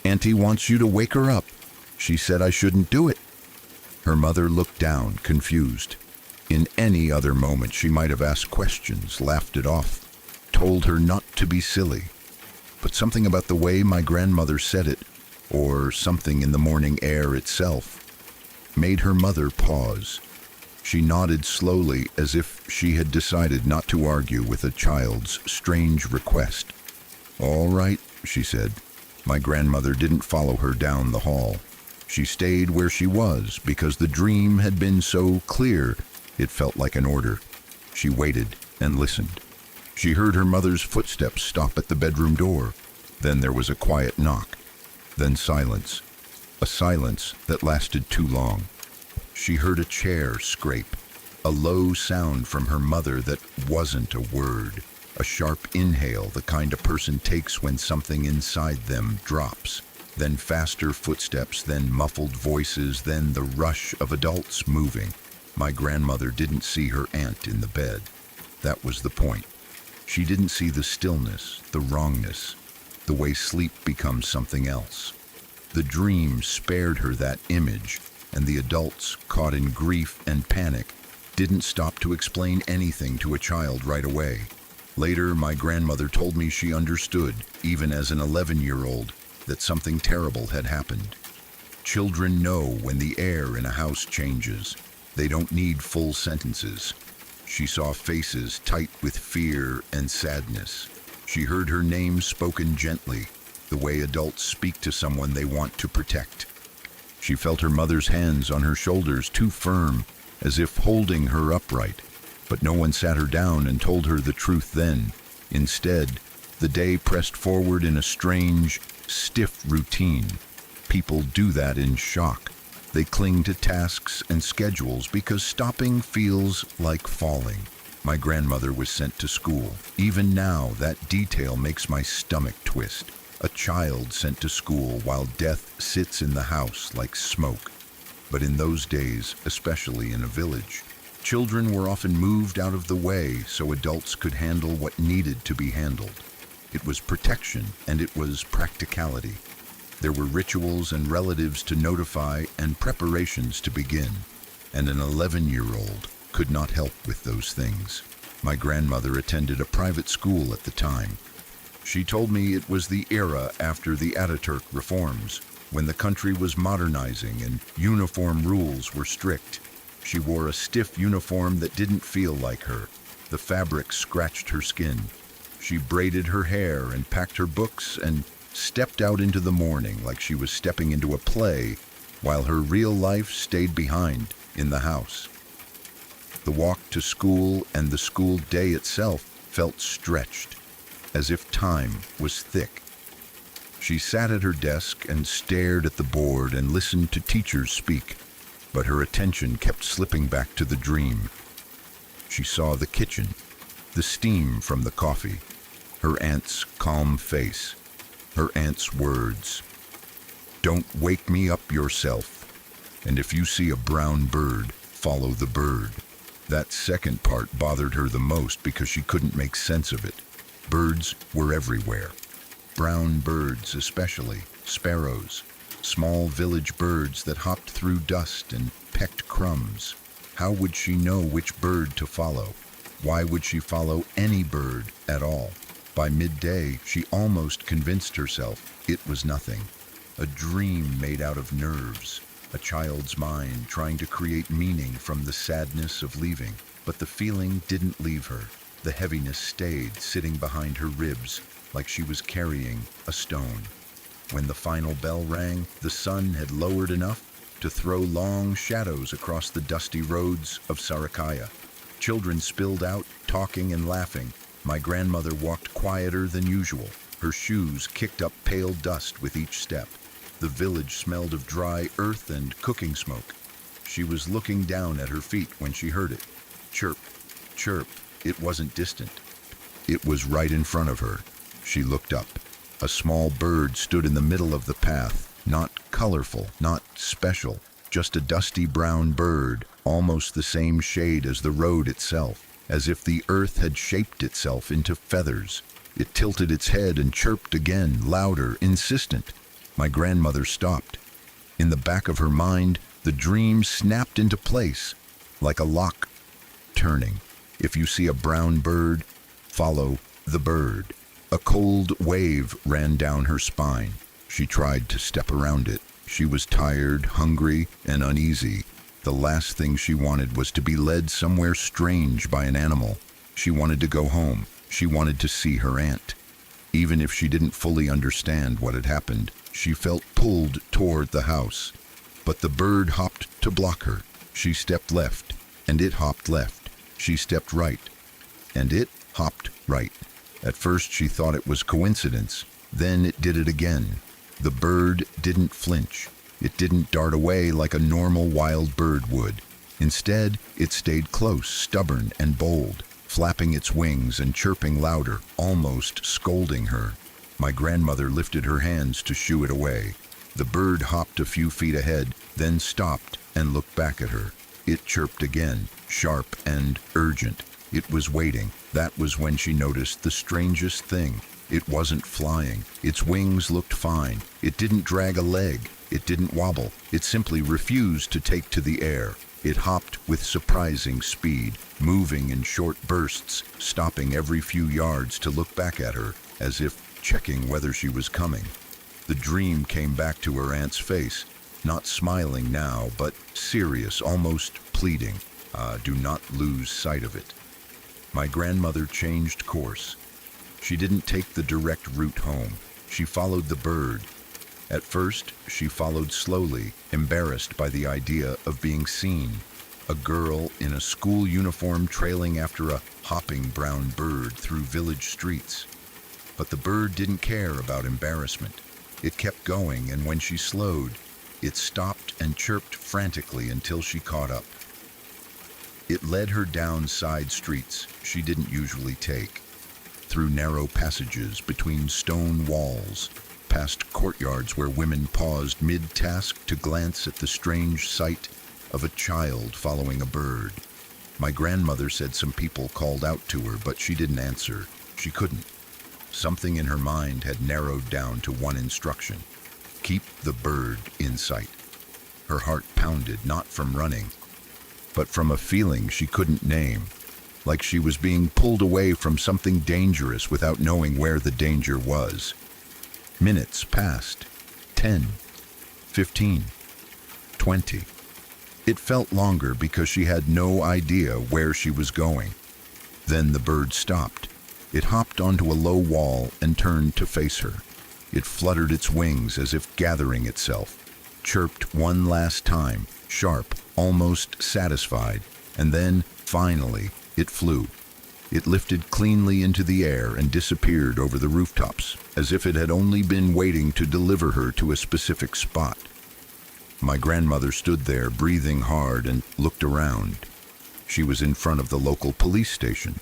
"Auntie wants you to wake her up. She said I shouldn't do it." Her mother looked down, confused. In any other moment she might have asked questions, laughed it off, told her not to be silly. But something about the way my grandmother said it, or something in the morning air itself, made her mother pause. She nodded slowly, as if she had decided not to argue with a child's strange request. "All right," she said. My grandmother didn't follow her down the hall. She stayed where she was because the dream had been so clear it felt like an order. She waited and listened. She heard her mother's footsteps stop at the bedroom door. Then there was a quiet knock. Then silence. A silence that lasted too long. She heard a chair scrape, a low sound from her mother that wasn't a word, a sharp inhale, the kind a person takes when something inside them drops, then faster footsteps, then muffled voices, then the rush of adults moving. My grandmother didn't see her aunt in the bed. That was the point. She didn't see the stillness, the wrongness, the way sleep becomes something else. The dream spared her that image, and the adults, caught in grief and panic, didn't stop to explain anything to a child right away. Later, my grandmother told me she understood, even as an 11-year-old, that something terrible had happened. Children know when the air in a house changes. They don't need full sentences. She saw faces tight with fear and sadness. She heard her name spoken gently, the way adults speak to someone they want to protect. She felt her mother's hands on her shoulders, too firm, as if holding her upright. But no one sat her down and told her the truth then. Instead, the day pressed forward in a strange, stiff routine. People do that in shock. They cling to tasks and schedules because stopping feels like falling. My grandmother was sent to school. Even now, that detail makes my stomach twist. A child sent to school while death sits in the house like smoke. But in those days, especially in a village, children were often moved out of the way so adults could handle what needed to be handled. It was protection and it was practicality. There were rituals and relatives to notify and preparations to begin, and an 11-year-old could not help with those things. My grandmother attended a private school at the time. She told me it was the era after the Ataturk reforms, when the country was modernizing and uniform rules were strict. She wore a stiff uniform that didn't feel like her. The fabric scratched her skin. She braided her hair and packed her books and stepped out into the morning like she was stepping into a play, while her real life stayed behind in the house. The walk to school and the school day itself felt stretched, as if time was thick. She sat at her desk and stared at the board and listened to teachers speak, but her attention kept slipping back to the dream. She saw the kitchen, the steam from the coffee, her aunt's calm face, her aunt's words. "Don't wake me up yourself. And if you see a brown bird, follow the bird." That second part bothered her the most because she couldn't make sense of it. Birds were everywhere. Brown birds especially, sparrows, small village birds that hopped through dust and pecked crumbs. How would she know which bird to follow? Why would she follow any bird at all? By midday, she almost convinced herself it was nothing. A dream made out of nerves, a child's mind trying to create meaning from the sadness of leaving. But the feeling didn't leave her. The heaviness stayed, sitting behind her ribs, like she was carrying a stone. When the final bell rang, the sun had lowered enough to throw long shadows across the dusty roads of Sarakaya. Children spilled out, talking and laughing. My grandmother walked quieter than usual. Her shoes kicked up pale dust with each step. The village smelled of dry earth and cooking smoke. She was looking down at her feet when she heard it. Chirp, chirp. It wasn't distant. It was right in front of her. She looked up. A small bird stood in the middle of the path, not colorful, not special, just a dusty brown bird, almost the same shade as the road itself, as if the earth had shaped itself into feathers. It tilted its head and chirped again, louder, insistent. My grandmother stopped. In the back of her mind, the dream snapped into place, like a lock turning. If you see a brown bird, follow the bird. A cold wave ran down her spine. She tried to step around it. She was tired, hungry, and uneasy. The last thing she wanted was to be led somewhere strange by an animal. She wanted to go home. She wanted to see her aunt. Even if she didn't fully understand what had happened, she felt pulled toward the house. But the bird hopped to block her. She stepped left, and it hopped left. She stepped right, and it hopped right. At first she thought it was coincidence. Then it did it again. The bird didn't flinch. It didn't dart away like a normal wild bird would. Instead, it stayed close, stubborn and bold, flapping its wings and chirping louder, almost scolding her. My grandmother lifted her hands to shoo it away. The bird hopped a few feet ahead, then stopped and looked back at her. It chirped again, sharp and urgent. It was waiting. That was when she noticed the strangest thing. It wasn't flying. Its wings looked fine. It didn't drag a leg. It didn't wobble. It simply refused to take to the air. It hopped with surprising speed, moving in short bursts, stopping every few yards to look back at her, as if checking whether she was coming. The dream came back to her aunt's face. not smiling now, but serious, almost pleading. Do not lose sight of it. My grandmother changed course. She didn't take the direct route home. She followed the bird. At first, she followed slowly, embarrassed by the idea of being seen. A girl in a school uniform trailing after a hopping brown bird through village streets. But the bird didn't care about embarrassment. It kept going, and when she slowed, it stopped and chirped frantically until she caught up. It led her down side streets she didn't usually take, through narrow passages between stone walls, past courtyards where women paused mid-task to glance at the strange sight of a child following a bird. My grandmother said some people called out to her, but she didn't answer. She couldn't. Something in her mind had narrowed down to one instruction: keep the bird in sight. Her heart pounded, not from running, but from a feeling she couldn't name, like she was being pulled away from something dangerous without knowing where the danger was. Minutes passed. 10, 15, 20. It felt longer because she had no idea where she was going. Then the bird stopped. It hopped onto a low wall and turned to face her. It fluttered its wings as if gathering itself, chirped one last time, sharp, almost satisfied, and then, finally, it flew. It lifted cleanly into the air and disappeared over the rooftops, as if it had only been waiting to deliver her to a specific spot. My grandmother stood there, breathing hard, and looked around. She was in front of the local police station,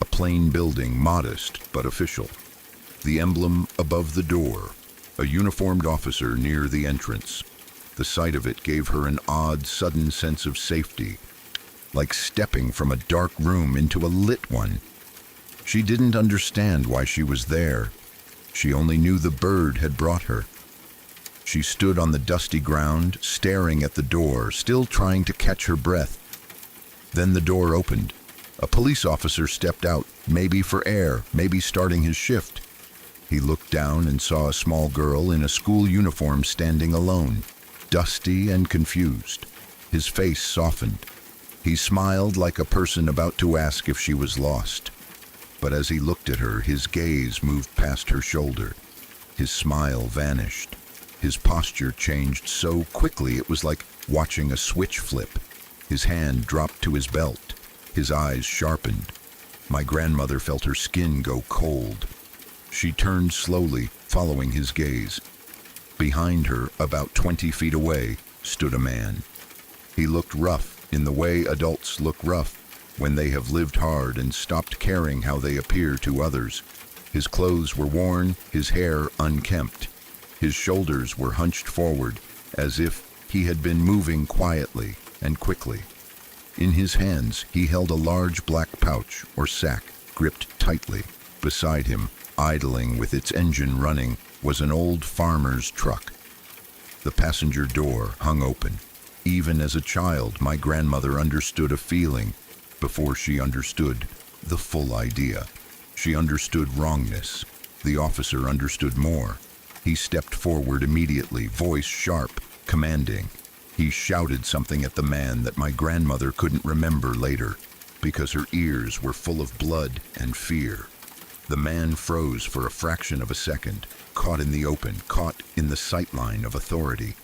a plain building, modest but official. The emblem above the door, a uniformed officer near the entrance. The sight of it gave her an odd, sudden sense of safety, like stepping from a dark room into a lit one. She didn't understand why she was there. She only knew the bird had brought her. She stood on the dusty ground, staring at the door, still trying to catch her breath. Then the door opened. A police officer stepped out, maybe for air, maybe starting his shift. He looked down and saw a small girl in a school uniform standing alone, dusty and confused. His face softened. He smiled like a person about to ask if she was lost. But as he looked at her, his gaze moved past her shoulder. His smile vanished. His posture changed so quickly it was like watching a switch flip. His hand dropped to his belt. His eyes sharpened. My grandmother felt her skin go cold. She turned slowly, following his gaze. Behind her, about 20 feet away, stood a man. He looked rough, in the way adults look rough when they have lived hard and stopped caring how they appear to others. His clothes were worn, his hair unkempt. His shoulders were hunched forward, as if he had been moving quietly and quickly. In his hands, he held a large black pouch or sack, gripped tightly. Beside him, idling with its engine running, was an old farmer's truck. The passenger door hung open. Even as a child, my grandmother understood a feeling before she understood the full idea. She understood wrongness. The officer understood more. He stepped forward immediately, voice sharp, commanding. He shouted something at the man that my grandmother couldn't remember later, because her ears were full of blood and fear. The man froze for a fraction of a second, caught in the open, caught in the sightline of authority.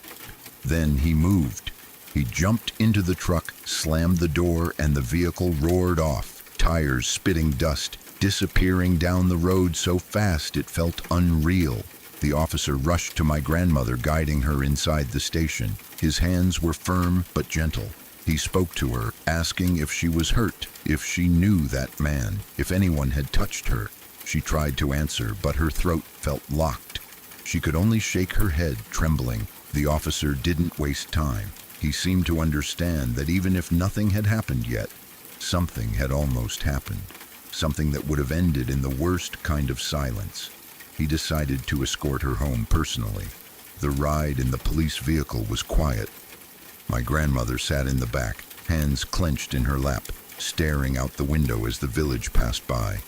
Then he moved. He jumped into the truck, slammed the door, and the vehicle roared off, tires spitting dust, disappearing down the road so fast it felt unreal. The officer rushed to my grandmother, guiding her inside the station. His hands were firm but gentle. He spoke to her, asking if she was hurt, if she knew that man, if anyone had touched her. She tried to answer, but her throat felt locked. She could only shake her head, trembling. The officer didn't waste time. He seemed to understand that even if nothing had happened yet, something had almost happened. Something that would have ended in the worst kind of silence. He decided to escort her home personally. The ride in the police vehicle was quiet. My grandmother sat in the back, hands clenched in her lap, staring out the window as the village passed by.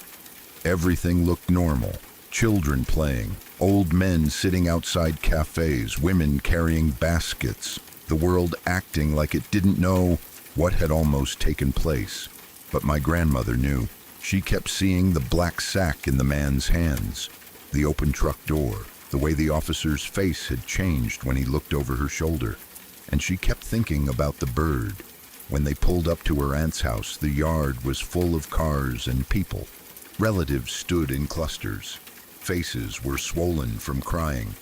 Everything looked normal. Children playing, old men sitting outside cafes, women carrying baskets, the world acting like it didn't know what had almost taken place. But my grandmother knew. She kept seeing the black sack in the man's hands, the open truck door, the way the officer's face had changed when he looked over her shoulder. And she kept thinking about the bird. When they pulled up to her aunt's house, the yard was full of cars and people. Relatives stood in clusters. Faces were swollen from crying.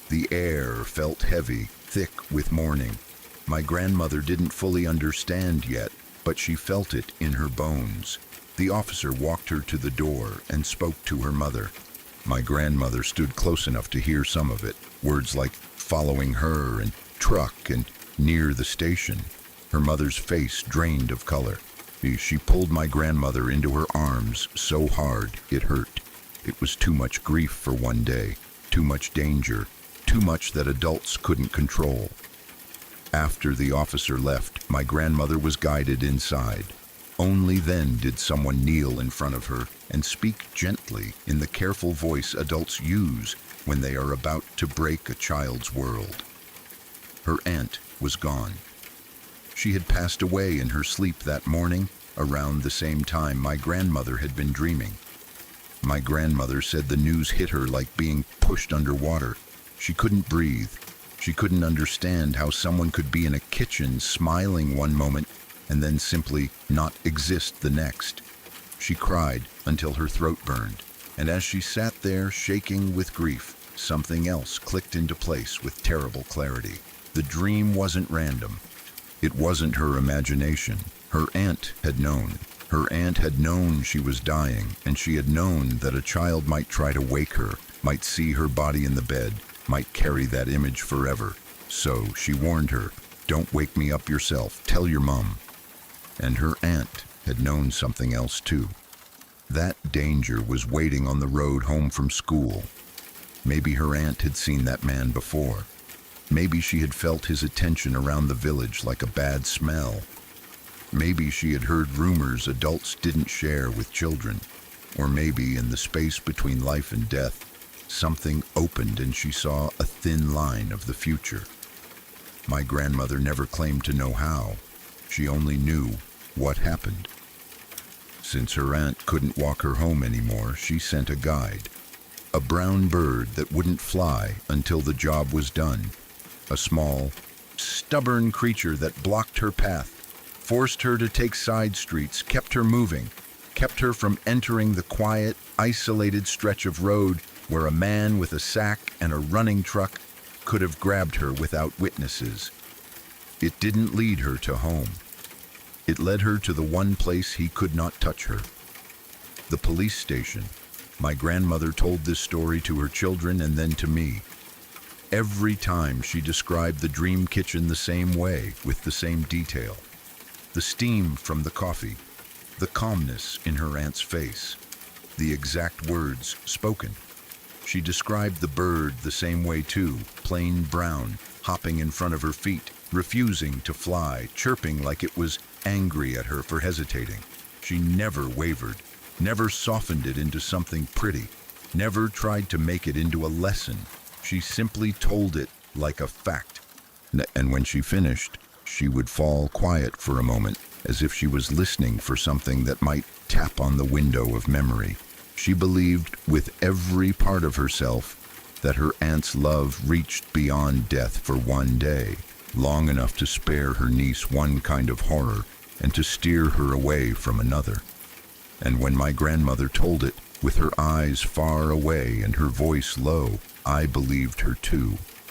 The air felt heavy, thick with mourning. My grandmother didn't fully understand yet, but she felt it in her bones. The officer walked her to the door and spoke to her mother. My grandmother stood close enough to hear some of it, words like following her and truck and near the station. Her mother's face drained of color. She pulled my grandmother into her arms so hard it hurt. It was too much grief for one day, too much danger, too much that adults couldn't control. After the officer left, my grandmother was guided inside. Only then did someone kneel in front of her and speak gently in the careful voice adults use when they are about to break a child's world. Her aunt was gone. She had passed away in her sleep that morning, around the same time my grandmother had been dreaming. My grandmother said the news hit her like being pushed underwater. She couldn't breathe. She couldn't understand how someone could be in a kitchen smiling one moment and then simply not exist the next. She cried until her throat burned, and as she sat there shaking with grief, something else clicked into place with terrible clarity. The dream wasn't random. It wasn't her imagination. Her aunt had known. Her aunt had known she was dying, and she had known that a child might try to wake her, might see her body in the bed, might carry that image forever. So she warned her, "Don't wake me up yourself, tell your mom." And her aunt had known something else too. That danger was waiting on the road home from school. Maybe her aunt had seen that man before. Maybe she had felt his attention around the village like a bad smell. Maybe she had heard rumors adults didn't share with children. Or maybe in the space between life and death, something opened and she saw a thin line of the future. My grandmother never claimed to know how. She only knew what happened. Since her aunt couldn't walk her home anymore, she sent a guide. A brown bird that wouldn't fly until the job was done. A small, stubborn creature that blocked her path, forced her to take side streets, kept her moving, kept her from entering the quiet, isolated stretch of road where a man with a sack and a running truck could have grabbed her without witnesses. It didn't lead her to home. It led her to the one place he could not touch her. The police station. My grandmother told this story to her children and then to me. Every time she described the dream kitchen the same way, with the same detail. The steam from the coffee, the calmness in her aunt's face, the exact words spoken. She described the bird the same way too, plain brown, hopping in front of her feet, refusing to fly, chirping like it was angry at her for hesitating. She never wavered, never softened it into something pretty, never tried to make it into a lesson. She simply told it like a fact. And when she finished, she would fall quiet for a moment, as if she was listening for something that might tap on the window of memory. She believed with every part of herself that her aunt's love reached beyond death for one day, long enough to spare her niece one kind of horror and to steer her away from another. And when my grandmother told it, with her eyes far away and her voice low, I believed her too.